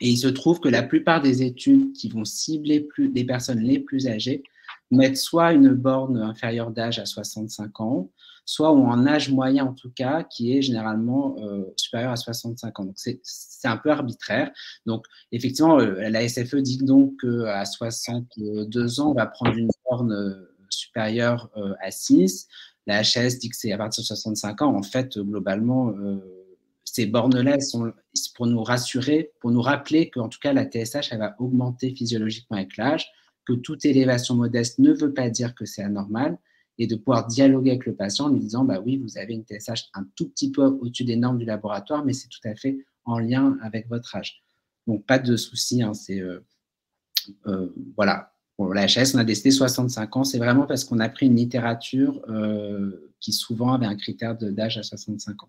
Et il se trouve que la plupart des études qui vont cibler les personnes les plus âgées mettent soit une borne inférieure d'âge à 65 ans, soit ont un âge moyen en tout cas qui est généralement supérieur à 65 ans. Donc c'est un peu arbitraire. Donc effectivement, la SFE dit donc qu'à 62 ans, on va prendre une borne supérieure à 6. La HAS dit que c'est à partir de 65 ans. En fait, globalement, ces bornes-là sont pour nous rassurer, pour nous rappeler qu'en tout cas, la TSH, elle va augmenter physiologiquement avec l'âge, que toute élévation modeste ne veut pas dire que c'est anormal, et de pouvoir dialoguer avec le patient en lui disant, bah oui, vous avez une TSH un tout petit peu au-dessus des normes du laboratoire, mais c'est tout à fait en lien avec votre âge. Donc, pas de souci, hein, c'est voilà. Pour la HS, on a décidé 65 ans. C'est vraiment parce qu'on a pris une littérature qui souvent avait un critère d'âge à 65 ans.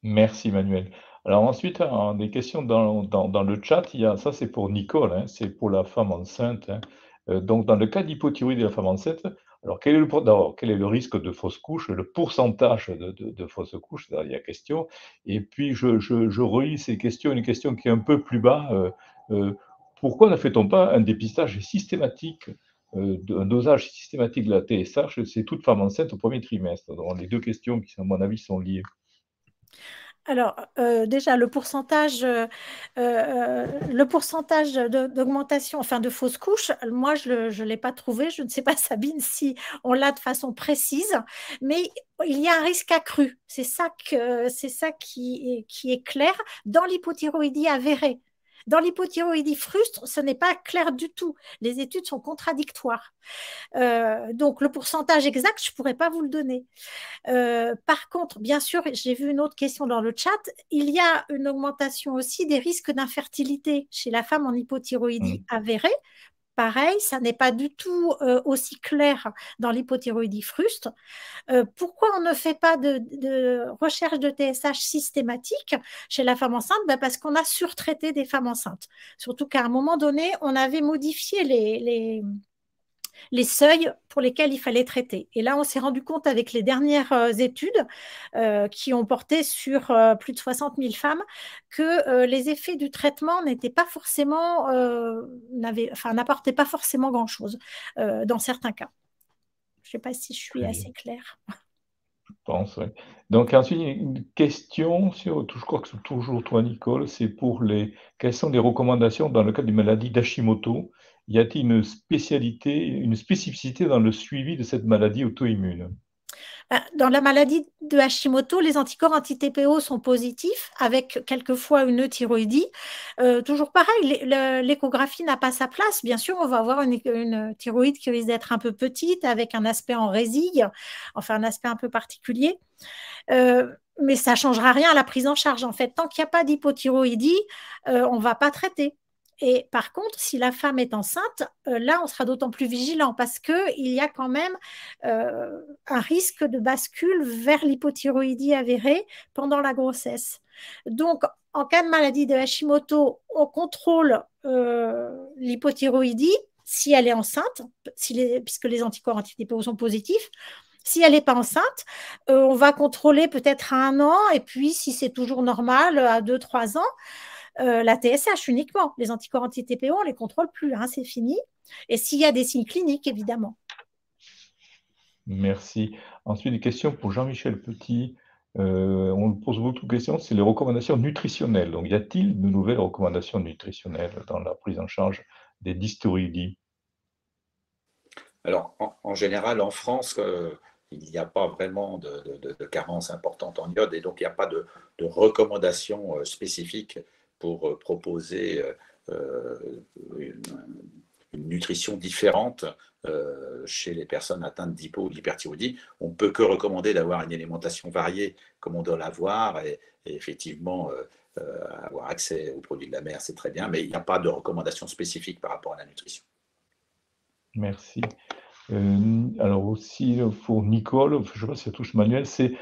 Merci Manuel. Alors ensuite, des questions dans le chat, ça c'est pour Nicole, hein, c'est pour la femme enceinte. Hein. Donc dans le cas d'hypothyroïdie de la femme enceinte, alors quel est le risque de fausse couche, le pourcentage de fausse couche, il y a question. Et puis je relis ces questions, une question qui est un peu plus bas. Pourquoi ne fait-on pas un dépistage systématique, un dosage systématique de la TSH, c'est toute femme enceinte au premier trimestre? Donc les deux questions qui, à mon avis, sont liées. Alors, déjà, le pourcentage d'augmentation, enfin de fausses couches, moi, je ne l'ai pas trouvé. Je ne sais pas, Sabine, si on l'a de façon précise, mais il y a un risque accru. C'est ça qui est clair dans l'hypothyroïdie avérée. Dans l'hypothyroïdie frustre, ce n'est pas clair du tout. Les études sont contradictoires. Donc, le pourcentage exact, je ne pourrais pas vous le donner. Par contre, bien sûr, j'ai vu une autre question dans le chat, il y a une augmentation aussi des risques d'infertilité chez la femme en hypothyroïdie avérée. Pareil, ça n'est pas du tout aussi clair dans l'hypothyroïdie frustre. Pourquoi on ne fait pas de recherche de TSH systématique chez la femme enceinte? Parce qu'on a surtraité des femmes enceintes. Surtout qu'à un moment donné, on avait modifié les seuils pour lesquels il fallait traiter. Et là, on s'est rendu compte avec les dernières études qui ont porté sur plus de 60 000 femmes que les effets du traitement n'étaient pas forcément, n'apportaient pas forcément grand-chose dans certains cas. Je ne sais pas si je suis assez claire. Je pense, oui. Donc ensuite, une question sur, je crois que c'est toujours toi, Nicole, c'est pour quelles sont les recommandations dans le cas d'une maladie d'Hashimoto? Y a-t-il une spécificité dans le suivi de cette maladie auto-immune? Dans la maladie de Hashimoto, les anticorps anti-TPO sont positifs, avec quelquefois une euthyroïdie. Toujours pareil, l'échographie n'a pas sa place. Bien sûr, on va avoir une thyroïde qui risque d'être un peu petite, avec un aspect en résille, enfin un aspect un peu particulier. Mais ça ne changera rien à la prise en charge. En fait, tant qu'il n'y a pas d'hypothyroïdie, on ne va pas traiter. Et par contre, si la femme est enceinte, là, on sera d'autant plus vigilant parce qu'il y a quand même un risque de bascule vers l'hypothyroïdie avérée pendant la grossesse. Donc, en cas de maladie de Hashimoto, on contrôle l'hypothyroïdie si elle est enceinte, puisque les anticorps anti-TPO sont positifs. Si elle n'est pas enceinte, on va contrôler peut-être à 1 an, et puis si c'est toujours normal, à 2-3 ans, la TSH uniquement. Les anticorps anti-TPO, on ne les contrôle plus, hein, c'est fini. Et s'il y a des signes cliniques, évidemment. Merci. Ensuite, une question pour Jean-Michel Petit. On pose beaucoup de questions, c'est les recommandations nutritionnelles. Donc, y a-t-il de nouvelles recommandations nutritionnelles dans la prise en charge des dysthyroïdies? Alors, en général, en France, il n'y a pas vraiment de carence importante en iode et donc il n'y a pas de recommandations spécifiques pour proposer une nutrition différente chez les personnes atteintes d'hypo ou d'hyperthyroïdie. On ne peut que recommander d'avoir une alimentation variée comme on doit l'avoir et effectivement avoir accès aux produits de la mer, c'est très bien, mais il n'y a pas de recommandations spécifiques par rapport à la nutrition. Merci. Alors aussi pour Nicole, je ne sais pas si ça touche Manuel, c'est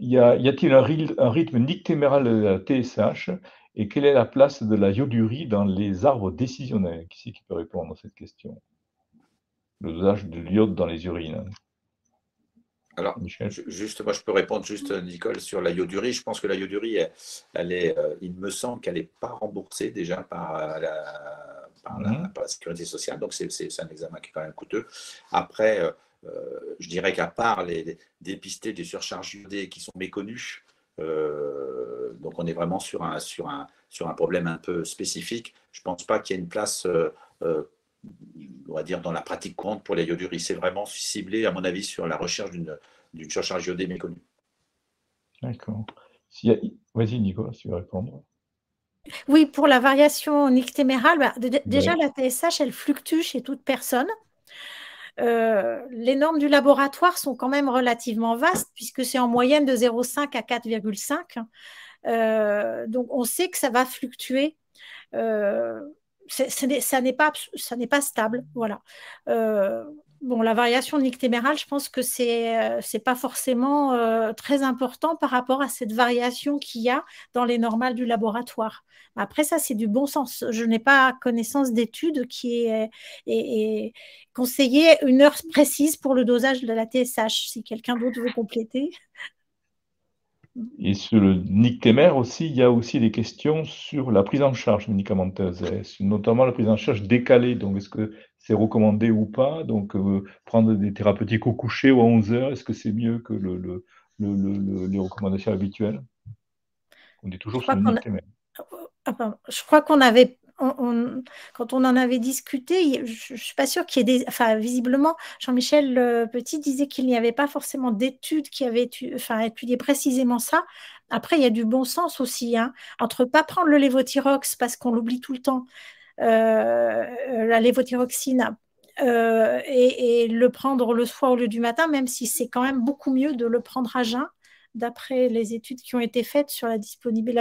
y a-t-il un rythme nictéméral de la TSH et quelle est la place de la iodurie dans les arbres décisionnels? Qui c'est qui peut répondre à cette question? Le dosage de l'iode dans les urines. Alors, Michel. juste, moi, je peux répondre juste, Nicole, sur la iodurie. Je pense que la iodurie, il me semble qu'elle n'est pas remboursée déjà par la sécurité sociale. Donc, c'est un examen qui est quand même coûteux. Après, je dirais qu'à part dépister des surcharges iodées qui sont méconnues, donc on est vraiment sur un problème un peu spécifique. Je ne pense pas qu'il y ait une place, on va dire, dans la pratique courante pour les ioduries. C'est vraiment ciblé, à mon avis, sur la recherche d'une surcharge iodée méconnue. D'accord. Vas-y, Nicolas, si tu veux répondre. Oui, pour la variation nictémérale, déjà la TSH, elle fluctue chez toute personne. Les normes du laboratoire sont quand même relativement vastes puisque c'est en moyenne de 0,5 à 4,5. Donc on sait que ça va fluctuer. Ça n'est pas stable. Voilà. Bon, la variation nictémérale, je pense que c'est pas forcément très important par rapport à cette variation qu'il y a dans les normales du laboratoire. Après, ça, c'est du bon sens. Je n'ai pas connaissance d'études qui est conseillé une heure précise pour le dosage de la TSH. Si quelqu'un d'autre veut compléter. Et sur le nictémère aussi, il y a aussi des questions sur la prise en charge médicamenteuse, notamment la prise en charge décalée. Donc, est-ce que c'est recommandé ou pas? Donc, prendre des thérapeutiques au coucher ou à 11 heures, est-ce que c'est mieux que les recommandations habituelles? On est toujours sur le nictémère. Je crois qu'on avait, quand on en avait discuté, je ne suis pas sûre qu'il y ait des... Enfin, visiblement, Jean-Michel Petit disait qu'il n'y avait pas forcément d'études qui avaient étudié précisément ça. Après, il y a du bon sens aussi, hein, entre ne pas prendre le lévothyrox parce qu'on l'oublie tout le temps, la lévothyroxine, et le prendre le soir au lieu du matin, même si c'est quand même beaucoup mieux de le prendre à jeun, d'après les études qui ont été faites sur la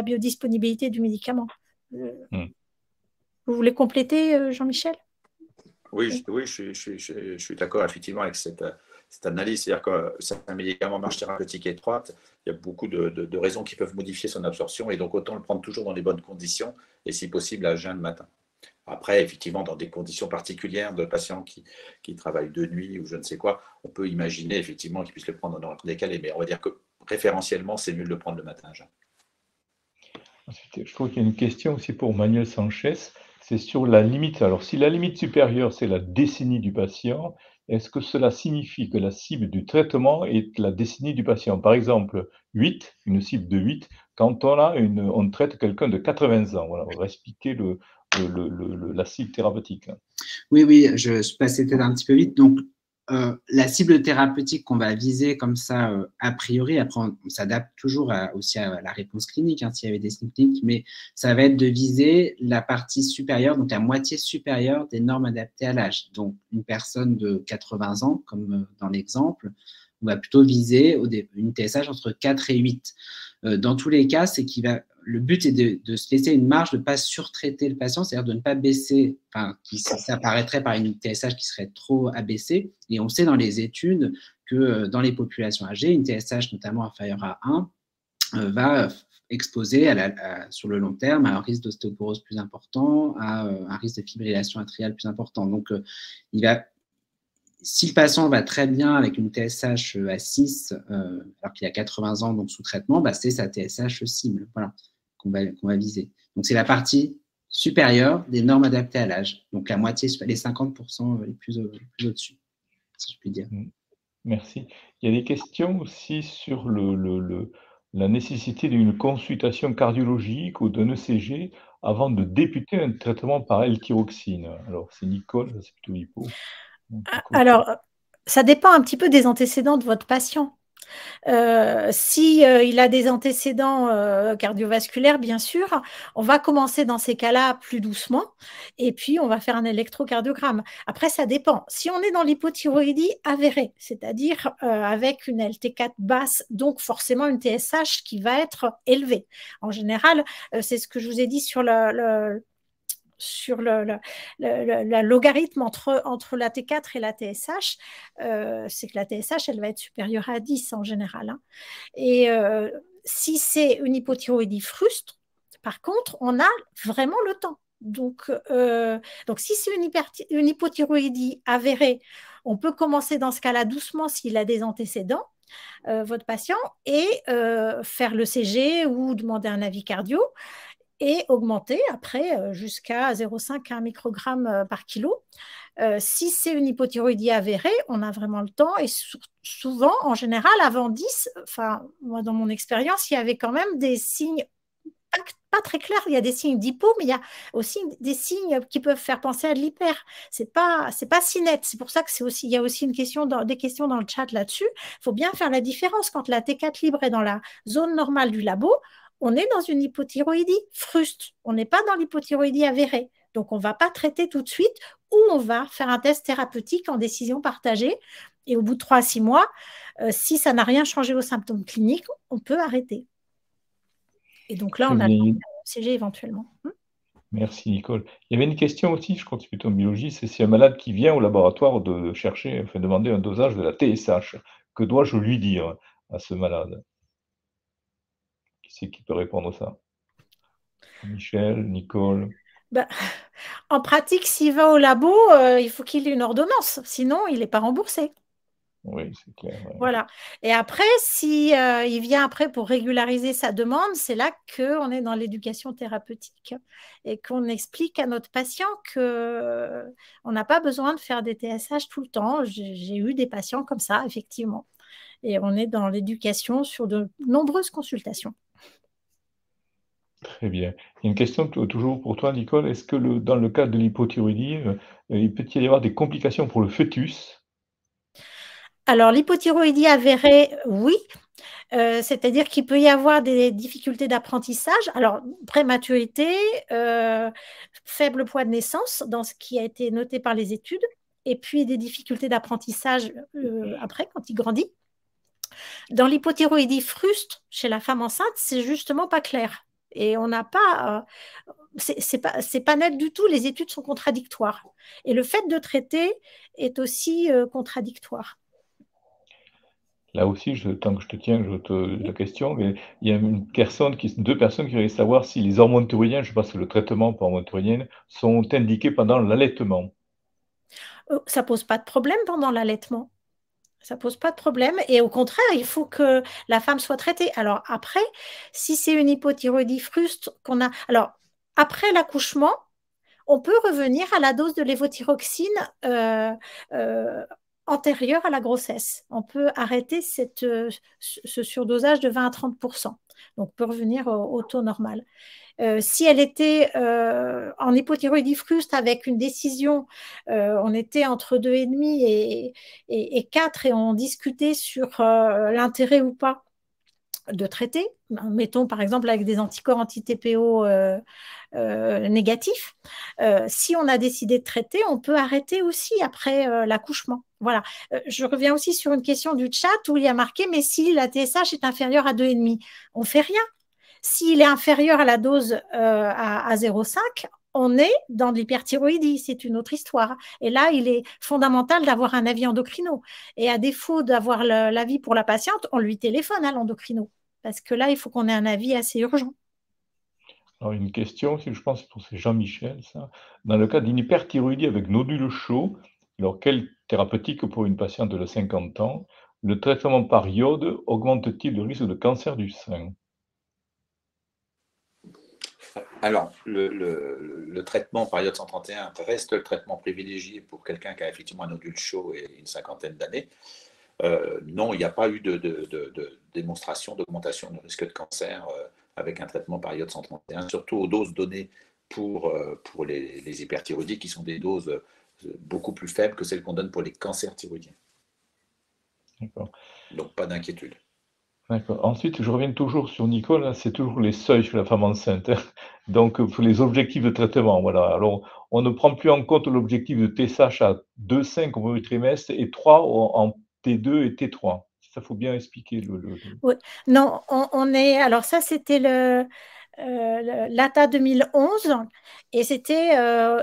biodisponibilité du médicament. Vous voulez compléter, Jean-Michel? Oui, je suis d'accord effectivement avec cette analyse. C'est-à-dire que c'est un médicament marche thérapeutique étroite. Il y a beaucoup de raisons qui peuvent modifier son absorption et donc autant le prendre toujours dans les bonnes conditions et si possible à jeun le matin. Après, effectivement, dans des conditions particulières de patients qui travaillent de nuit ou je ne sais quoi, on peut imaginer effectivement qu'ils puissent le prendre en horaire décalé, mais on va dire que référentiellement, c'est mieux de le prendre le matin. Ensuite, je trouve qu'il y a une question aussi pour Manuel Sanchez, c'est sur la limite. Alors, si la limite supérieure, c'est la décennie du patient, est-ce que cela signifie que la cible du traitement est la décennie du patient? Par exemple, 8, une cible de 8, quand on traite quelqu'un de 80 ans. Voilà, on va expliquer la cible thérapeutique. Oui, je suis passé peut-être un petit peu vite. Donc, la cible thérapeutique qu'on va viser comme ça, a priori, après on s'adapte toujours aussi à la réponse clinique, hein, s'il y avait des signes cliniques, mais ça va être de viser la partie supérieure, donc la moitié supérieure des normes adaptées à l'âge. Donc, une personne de 80 ans, comme dans l'exemple, on va plutôt viser une TSH entre 4 et 8. Dans tous les cas, le but est de se laisser une marge de ne pas surtraiter le patient, c'est-à-dire de ne pas baisser, ça apparaîtrait par une TSH qui serait trop abaissée. Et on sait dans les études que dans les populations âgées, une TSH notamment inférieure à 1 va exposer sur le long terme à un risque d'ostéoporose plus important, à un risque de fibrillation atriale plus important. Donc, si le patient va très bien avec une TSH à 6, alors qu'il a 80 ans, donc sous traitement, c'est sa TSH cible, voilà, qu'on va viser. Donc, c'est la partie supérieure des normes adaptées à l'âge. Donc, la moitié, les 50% les plus au-dessus, si je puis dire. Merci. Il y a des questions aussi sur la nécessité d'une consultation cardiologique ou d'un ECG avant de débuter un traitement par L-thyroxine. Alors, c'est Nicole, c'est plutôt Hippo. Alors, ça dépend un petit peu des antécédents de votre patient. Si il a des antécédents cardiovasculaires, bien sûr, on va commencer dans ces cas-là plus doucement et puis on va faire un électrocardiogramme. Après, ça dépend. Si on est dans l'hypothyroïdie avérée, c'est-à-dire avec une LT4 basse, donc forcément une TSH qui va être élevée. En général, c'est ce que je vous ai dit sur le logarithme entre la T4 et la TSH, c'est que la TSH, elle va être supérieure à 10 en général. Hein. Et si c'est une hypothyroïdie frustre, par contre, on a vraiment le temps. Donc si c'est une hypothyroïdie avérée, on peut commencer dans ce cas-là doucement s'il a des antécédents. votre patient et faire le CG ou demander un avis cardio et augmenter après jusqu'à 0,5 à 1 microgramme par kilo. Si c'est une hypothyroïdie avérée, on a vraiment le temps et souvent, en général, avant 10, enfin, moi dans mon expérience, il y avait quand même des signes pas très clairs. Il y a des signes d'hypo, mais il y a aussi des signes qui peuvent faire penser à de l'hyper. C'est pas si net. C'est pour ça que il y a aussi des questions dans le chat là-dessus. Il faut bien faire la différence. Quand la T4 libre est dans la zone normale du labo, on est dans une hypothyroïdie fruste. On n'est pas dans l'hypothyroïdie avérée. Donc, on ne va pas traiter tout de suite ou on va faire un test thérapeutique en décision partagée. Et au bout de 3 à 6 mois, si ça n'a rien changé aux symptômes cliniques, on peut arrêter. Et donc là, on a le CG éventuellement. Merci Nicole. Il y avait une question aussi, je crois que c'est plutôt en biologie, c'est si un malade qui vient au laboratoire de chercher, enfin demander un dosage de la TSH, que dois-je lui dire à ce malade? Qui c'est qui peut répondre à ça? Michel, Nicole? En pratique, s'il va au labo, il faut qu'il ait une ordonnance, sinon il n'est pas remboursé. Oui, c'est clair. Ouais. Voilà. Et après, si il vient après pour régulariser sa demande, c'est là qu'on est dans l'éducation thérapeutique et qu'on explique à notre patient qu'on n'a pas besoin de faire des TSH tout le temps. J'ai eu des patients comme ça, effectivement. Et on est dans l'éducation sur de nombreuses consultations. Très bien. Il y a une question toujours pour toi, Nicole. Est-ce que dans le cas de l'hypothyroïdie, il peut y avoir des complications pour le fœtus? Alors, l'hypothyroïdie avérée, oui. C'est-à-dire qu'il peut y avoir des difficultés d'apprentissage. Alors, prématurité, faible poids de naissance, dans ce qui a été noté par les études, et puis des difficultés d'apprentissage après, quand il grandit. Dans l'hypothyroïdie fruste, chez la femme enceinte, c'est justement pas clair. Et on n'a pas... c'est pas net du tout, les études sont contradictoires. Et le fait de traiter est aussi contradictoire. Là aussi, tant que je te tiens, la question, mais il y a deux personnes qui voulaient savoir si les hormones thyroïdiennes, je pense que le traitement pour hormones thyroïdiennes, sont indiqués pendant l'allaitement. Ça pose pas de problème pendant l'allaitement. Ça pose pas de problème. Et au contraire, il faut que la femme soit traitée. Alors après, si c'est une hypothyroïdie fruste qu'on a... Alors, après l'accouchement, on peut revenir à la dose de lévothyroxine antérieure à la grossesse. On peut arrêter ce surdosage de 20 à 30%. Donc, on peut revenir au taux normal. Si elle était en hypothyroïdie fruste avec une décision, on était entre 2,5 et 4 et on discutait sur l'intérêt ou pas de traiter, mettons par exemple avec des anticorps anti-TPO négatifs. Si on a décidé de traiter, on peut arrêter aussi après l'accouchement. Voilà. Je reviens aussi sur une question du chat où il y a marqué « mais si la TSH est inférieure à 2,5 », on ne fait rien. S'il est inférieur à la dose à 0,5, on est dans de l'hyperthyroïdie, c'est une autre histoire. Et là, il est fondamental d'avoir un avis endocrino. Et à défaut d'avoir l'avis pour la patiente, on lui téléphone à l'endocrino. Parce que là, il faut qu'on ait un avis assez urgent. Alors, une question, je pense pour c'est Jean-Michel, ça. Dans le cas d'une hyperthyroïdie avec nodules chauds, alors quelle thérapeutique pour une patiente de 50 ans, le traitement par iode augmente-t-il le risque de cancer du sein? Alors, le traitement par iode 131 reste le traitement privilégié pour quelqu'un qui a effectivement un nodule chaud et une cinquantaine d'années. Non, il n'y a pas eu de démonstration d'augmentation du risque de cancer avec un traitement par iode 131, surtout aux doses données pour les hyperthyroïdies, qui sont des doses beaucoup plus faibles que celles qu'on donne pour les cancers thyroïdiens. D'accord. Donc, pas d'inquiétude. D'accord. Ensuite, je reviens toujours sur Nicole, c'est toujours les seuils chez la femme enceinte. Donc, pour les objectifs de traitement, voilà. Alors, on ne prend plus en compte l'objectif de TSH à 2,5 au premier trimestre et 3 en T2 et T3. Ça, faut bien expliquer. Oui. Non, on est... Alors ça, c'était l'ATA 2011 et c'était,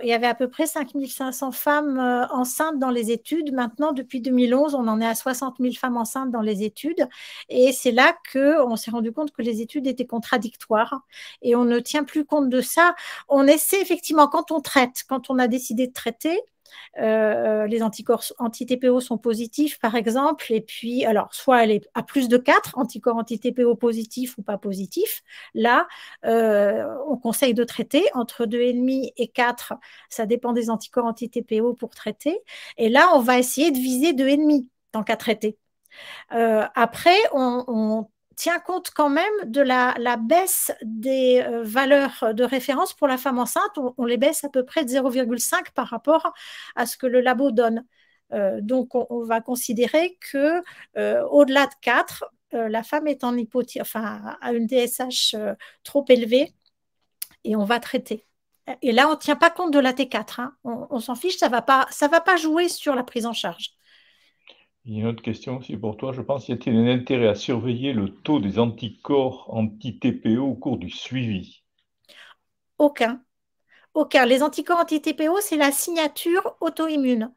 il y avait à peu près 5500 femmes enceintes dans les études. Maintenant, depuis 2011, on en est à 60 000 femmes enceintes dans les études et c'est là qu'on s'est rendu compte que les études étaient contradictoires et on ne tient plus compte de ça. On essaie effectivement, quand on traite, quand on a décidé de traiter, Les anticorps anti-TPO sont positifs, par exemple, et puis, alors, soit elle est à plus de 4, anticorps anti-TPO positifs ou pas positifs. Là, on conseille de traiter entre 2,5 et 4, ça dépend des anticorps anti-TPO pour traiter. Et là, on va essayer de viser 2,5 tant qu'à traiter. Après, on tient compte quand même de la baisse des valeurs de référence pour la femme enceinte. On les baisse à peu près de 0,5 par rapport à ce que le labo donne. Donc, on va considérer que au-delà de 4, la femme est en enfin, a une TSH trop élevée et on va traiter. Et là, on ne tient pas compte de la T4. Hein. On s'en fiche, ça va pas jouer sur la prise en charge. Il y a une autre question aussi pour toi, je pense. Y a-t-il un intérêt à surveiller le taux des anticorps anti-TPO au cours du suivi? Aucun. Les anticorps anti-TPO, c'est la signature auto-immune.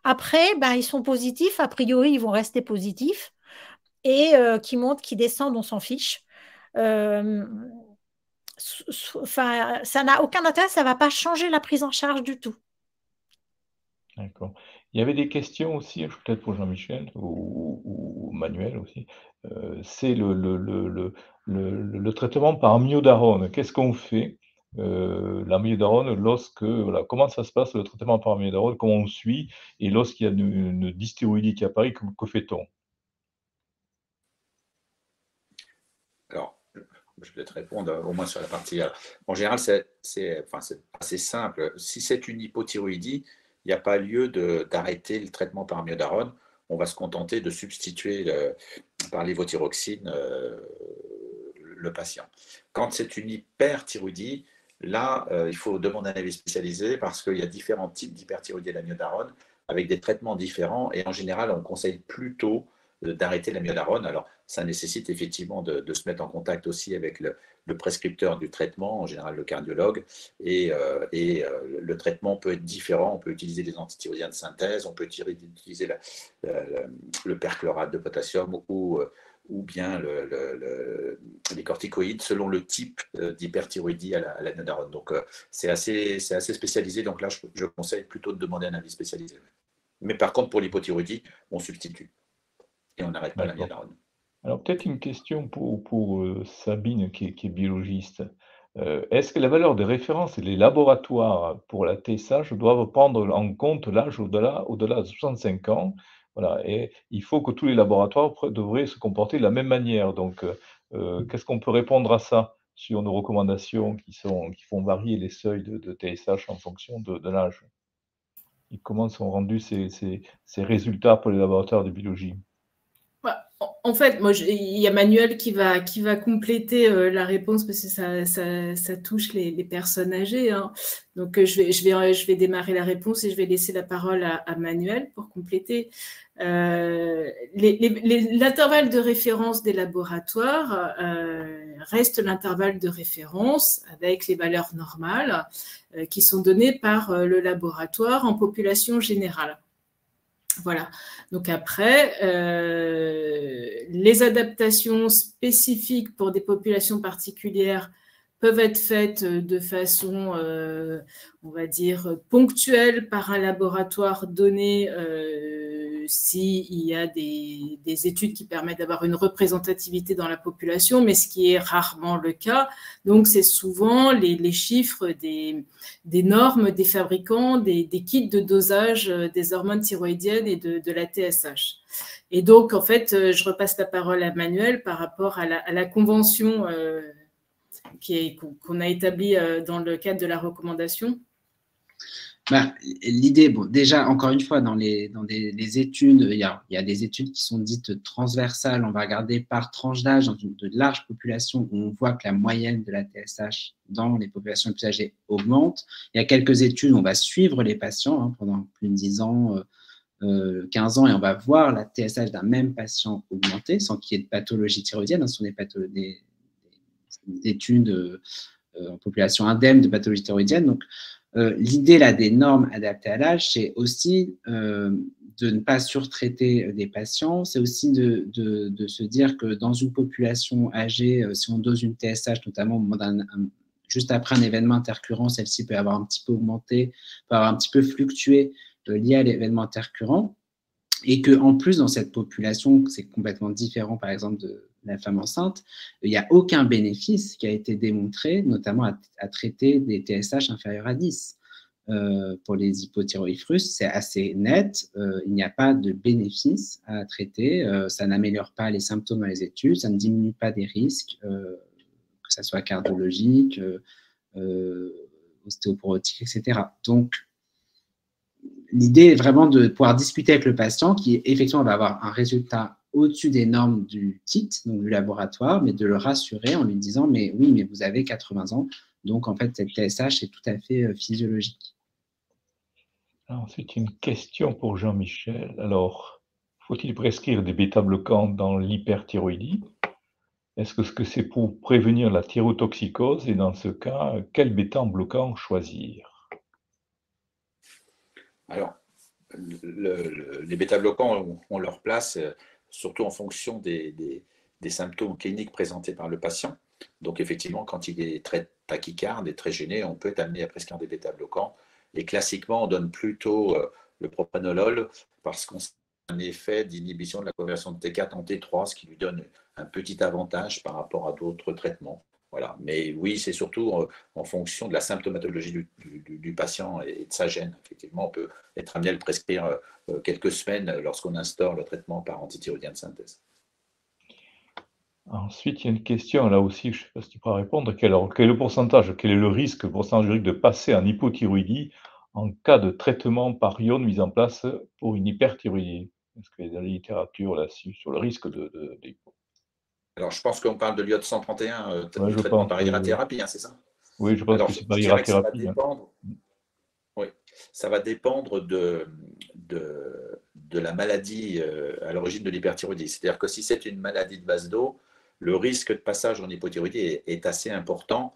Après, ben, ils sont positifs. A priori, ils vont rester positifs. Et qui montent, qui descendent, on s'en fiche. Enfin, ça n'a aucun intérêt, ça ne va pas changer la prise en charge du tout. D'accord. Il y avait des questions aussi, peut-être pour Jean-Michel ou Manuel aussi. C'est le traitement par amiodarone. Qu'est-ce qu'on fait, l'amiodarone, lorsque, voilà, comment ça se passe le traitement par amiodarone, comment on suit, et lorsqu'il y a une dysthyroïdie qui apparaît, que fait-on? Alors, je vais te répondre au moins sur la partie. En général, c'est assez simple. Si c'est une hypothyroïdie, il n'y a pas lieu d'arrêter le traitement par amiodarone. On va se contenter de substituer par lévothyroxine le patient. Quand c'est une hyperthyroïdie, là, il faut demander un avis spécialisé parce qu'il y a différents types d'hyperthyroïdie à l'amiodarone avec des traitements différents. Et en général, on conseille plutôt d'arrêter l'amiodarone. Alors, ça nécessite effectivement de se mettre en contact aussi avec le prescripteur du traitement, en général le cardiologue, et le traitement peut être différent. On peut utiliser des antithyroïdiens de synthèse, on peut utiliser le perchlorate de potassium ou bien les corticoïdes selon le type d'hyperthyroïdie à l'amiodarone. Donc, c'est assez spécialisé. Donc là, je conseille plutôt de demander un avis spécialisé. Mais par contre, pour l'hypothyroïdie, on substitue et on n'arrête pas l'amiodarone. Alors, peut-être une question pour Sabine, qui est biologiste. Est-ce que la valeur de référence et les laboratoires pour la TSH doivent prendre en compte l'âge au-delà de 65 ans? Voilà, et il faut que tous les laboratoires devraient se comporter de la même manière. Donc, qu'est-ce qu'on peut répondre à ça sur nos recommandations qui font varier les seuils de TSH en fonction de l'âge? Et comment sont rendus ces résultats pour les laboratoires de biologie? En fait, moi, il y a Manuel qui va compléter la réponse parce que ça touche les personnes âgées. Hein. Donc, je vais démarrer la réponse et je vais laisser la parole à Manuel pour compléter. L'intervalle de référence des laboratoires reste l'intervalle de référence avec les valeurs normales qui sont données par le laboratoire en population générale. Voilà. Donc après, les adaptations spécifiques pour des populations particulières peuvent être faites de façon, on va dire, ponctuelle par un laboratoire donné s'il y a des études qui permettent d'avoir une représentativité dans la population, mais ce qui est rarement le cas. Donc, c'est souvent les chiffres des normes des fabricants, des kits de dosage des hormones thyroïdiennes et de la TSH. Et donc, en fait, je repasse la parole à Manuel par rapport à la convention qu'on a établie dans le cadre de la recommandation. L'idée, bon, déjà, encore une fois, dans des études, il y a des études qui sont dites transversales. On va regarder par tranche d'âge dans de larges populations où on voit que la moyenne de la TSH dans les populations les plus âgées augmente. Il y a quelques études où on va suivre les patients pendant plus de 10 ans, 15 ans, et on va voir la TSH d'un même patient augmenter sans qu'il y ait de pathologie thyroïdienne. Ce sont des études en population indemne de pathologie thyroïdienne. Donc, l'idée là des normes adaptées à l'âge, c'est aussi de ne pas surtraiter des patients. C'est aussi de se dire que dans une population âgée, si on dose une TSH, notamment au moment juste après un événement intercurrent, celle-ci peut avoir un petit peu augmenté, peut avoir un petit peu fluctué lié à l'événement intercurrent. Et qu'en plus, dans cette population, c'est complètement différent, par exemple, de la femme enceinte, il n'y a aucun bénéfice qui a été démontré, notamment à traiter des TSH inférieurs à 10. Pour les hypothyroïdes, c'est assez net. Il n'y a pas de bénéfice à traiter. Ça n'améliore pas les symptômes dans les études, ça ne diminue pas des risques, que ce soit cardiologique, ostéoporotique, etc. Donc, l'idée est vraiment de pouvoir discuter avec le patient qui, effectivement, va avoir un résultat au-dessus des normes du kit, donc du laboratoire, mais de le rassurer en lui disant « mais oui, mais vous avez 80 ans, donc en fait, cette TSH est tout à fait physiologique ». Ensuite, une question pour Jean-Michel. Alors, faut-il prescrire des bêta-bloquants dans l'hyperthyroïdie? Est-ce que c'est pour prévenir la thyrotoxicose? Et dans ce cas, quel bêta-bloquant choisir? Alors, les bêta-bloquants ont leur place, surtout en fonction des symptômes cliniques présentés par le patient. Donc, effectivement, quand il est très tachycarde et très gêné, on peut être amené à prescrire des bêta-bloquants. Et classiquement, on donne plutôt le propranolol parce qu'on a un effet d'inhibition de la conversion de T4 en T3, ce qui lui donne un petit avantage par rapport à d'autres traitements. Voilà. Mais oui, c'est surtout en fonction de la symptomatologie du patient et de sa gêne. Effectivement, on peut être amené à le prescrire quelques semaines lorsqu'on instaure le traitement par antithyroïdien de synthèse. Ensuite, il y a une question, là aussi, je ne sais pas si tu pourras répondre. Quel est le pourcentage, quel est le risque, le pourcentage de passer en hypothyroïdie en cas de traitement par iode mis en place pour une hyperthyroïdie? Est-ce qu'il y a de la littérature là-dessus, sur le risque d'hypo? Alors, je pense qu'on parle de l'iode 131, Ouais, le traitement par irathérapie, c'est ça? Oui, je pense Alors, que c'est par je dirais que ça va irathérapie. dépendre. Oui, ça va dépendre de la maladie à l'origine de l'hyperthyroïdie. C'est-à-dire que si c'est une maladie de base d'eau, le risque de passage en hypothyroïdie est assez important.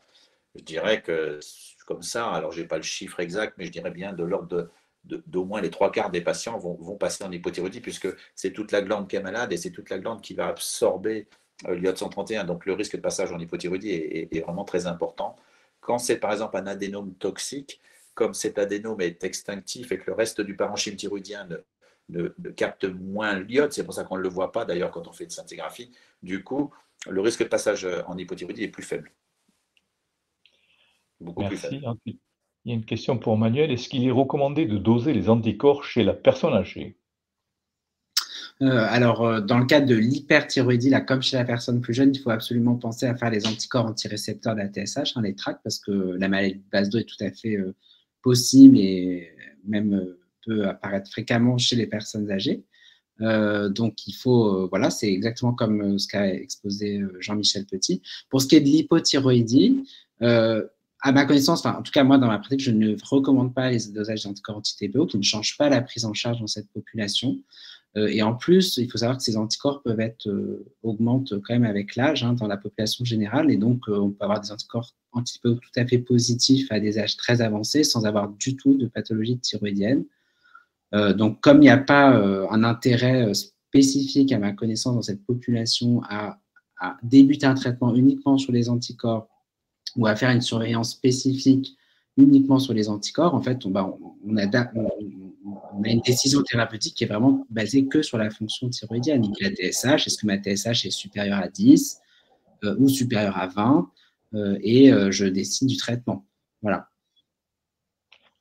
Je dirais que comme ça, alors je n'ai pas le chiffre exact, mais je dirais bien de l'ordre d'au moins les 3/4 des patients vont passer en hypothyroïdie, puisque c'est toute la glande qui est malade et c'est toute la glande qui va absorber l'iode 131. Donc le risque de passage en hypothyroïdie est vraiment très important. Quand c'est par exemple un adénome toxique, comme cet adénome est extinctif et que le reste du parenchyme thyroïdien ne capte moins l'iode, c'est pour ça qu'on ne le voit pas d'ailleurs quand on fait de scintigraphie, du coup, le risque de passage en hypothyroïdie est plus faible. Beaucoup plus faible. Merci. Il y a une question pour Manuel. Est-ce qu'il est recommandé de doser les anticorps chez la personne âgée? Alors, dans le cadre de l'hyperthyroïdie, là, comme chez la personne plus jeune, il faut absolument penser à faire les anticorps antirécepteurs de la TSH, les TRAC, parce que la maladie de base d'eau est tout à fait possible et même peut apparaître fréquemment chez les personnes âgées. Donc, il faut, voilà, c'est exactement comme ce qu'a exposé Jean-Michel Petit. Pour ce qui est de l'hypothyroïdie, à ma connaissance, en tout cas, moi, dans ma pratique, je ne recommande pas les dosages d'anticorps anti-TPO qui ne changent pas la prise en charge dans cette population. Et en plus, il faut savoir que ces anticorps peuvent augmentent quand même avec l'âge dans la population générale. Et donc, on peut avoir des anticorps anti-TPO tout à fait positifs à des âges très avancés sans avoir du tout de pathologie thyroïdienne. Donc, comme il n'y a pas un intérêt spécifique, à ma connaissance, dans cette population à débuter un traitement uniquement sur les anticorps ou à faire une surveillance spécifique uniquement sur les anticorps, en fait, on a une décision thérapeutique qui est vraiment basée que sur la fonction thyroïdienne. La TSH, est-ce que ma TSH est supérieure à 10 ou supérieure à 20 et je décide du traitement. Voilà.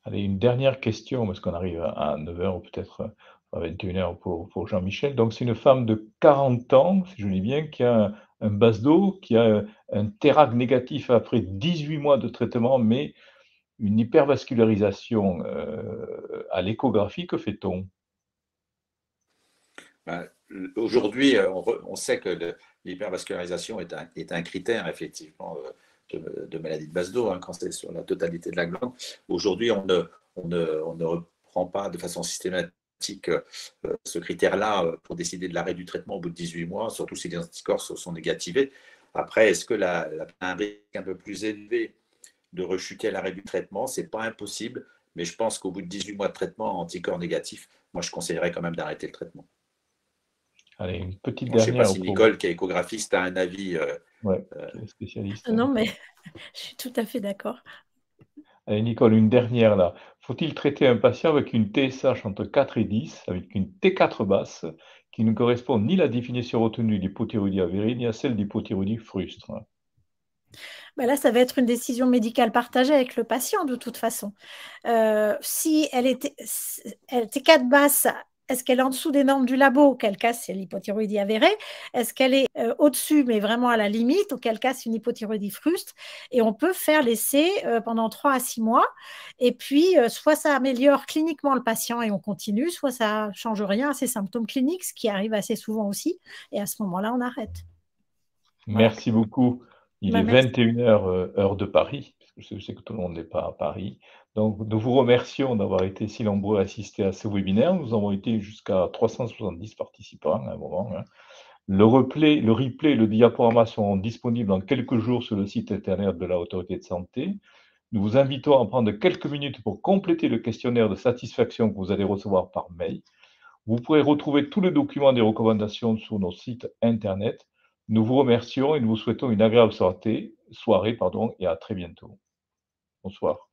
Allez, une dernière question, parce qu'on arrive à 9h ou peut-être à 21h pour Jean-Michel. Donc, c'est une femme de 40 ans, si je lis bien, qui a un base d'eau, qui a un TERAC négatif après 18 mois de traitement, mais une hypervascularisation à l'échographie. Que fait-on? Aujourd'hui, on sait que l'hypervascularisation est un critère, effectivement, de maladie de base d'eau, quand c'est sur la totalité de la glande. Aujourd'hui, on ne reprend pas de façon systématique ce critère-là pour décider de l'arrêt du traitement au bout de 18 mois, surtout si les anticorps sont négativés. Après, est-ce que un risque un peu plus élevé de rechuter à l'arrêt du traitement? Ce n'est pas impossible, mais je pense qu'au bout de 18 mois de traitement anticorps négatif, moi, je conseillerais quand même d'arrêter le traitement. Allez, une petite Je ne sais pas dernière. si Nicole, qui est échographiste, a un avis Ouais, qui est spécialiste. Non, mais je suis tout à fait d'accord. Allez, Nicole, une dernière là. Faut-il traiter un patient avec une TSH entre 4 et 10, avec une T4 basse, qui ne correspond ni à la définition retenue d'hypothyroïdie avérée, ni à celle d'hypothyroïdie frustre? Ben là, ça va être une décision médicale partagée avec le patient de toute façon. Si elle était T4 basse, est-ce qu'elle est en dessous des normes du labo, auquel cas c'est l'hypothyroïdie avérée? Est-ce qu'elle est au-dessus, mais vraiment à la limite, auquel cas c'est une hypothyroïdie frustre? Et on peut faire l'essai pendant 3 à 6 mois. Et puis, soit ça améliore cliniquement le patient et on continue, soit ça ne change rien à ses symptômes cliniques, ce qui arrive assez souvent aussi. Et à ce moment-là, on arrête. Voilà. Merci beaucoup. Il est Merci. 21h, heure de Paris, parce que je sais que tout le monde n'est pas à Paris. Donc, nous vous remercions d'avoir été si nombreux à assister à ce webinaire. Nous avons été jusqu'à 370 participants à un moment. Le replay, le diaporama seront disponibles dans quelques jours sur le site internet de la Autorité de santé. Nous vous invitons à prendre quelques minutes pour compléter le questionnaire de satisfaction que vous allez recevoir par mail. Vous pourrez retrouver tous les documents des recommandations sur nos sites internet. Nous vous remercions et nous vous souhaitons une agréable soirée et à très bientôt. Bonsoir.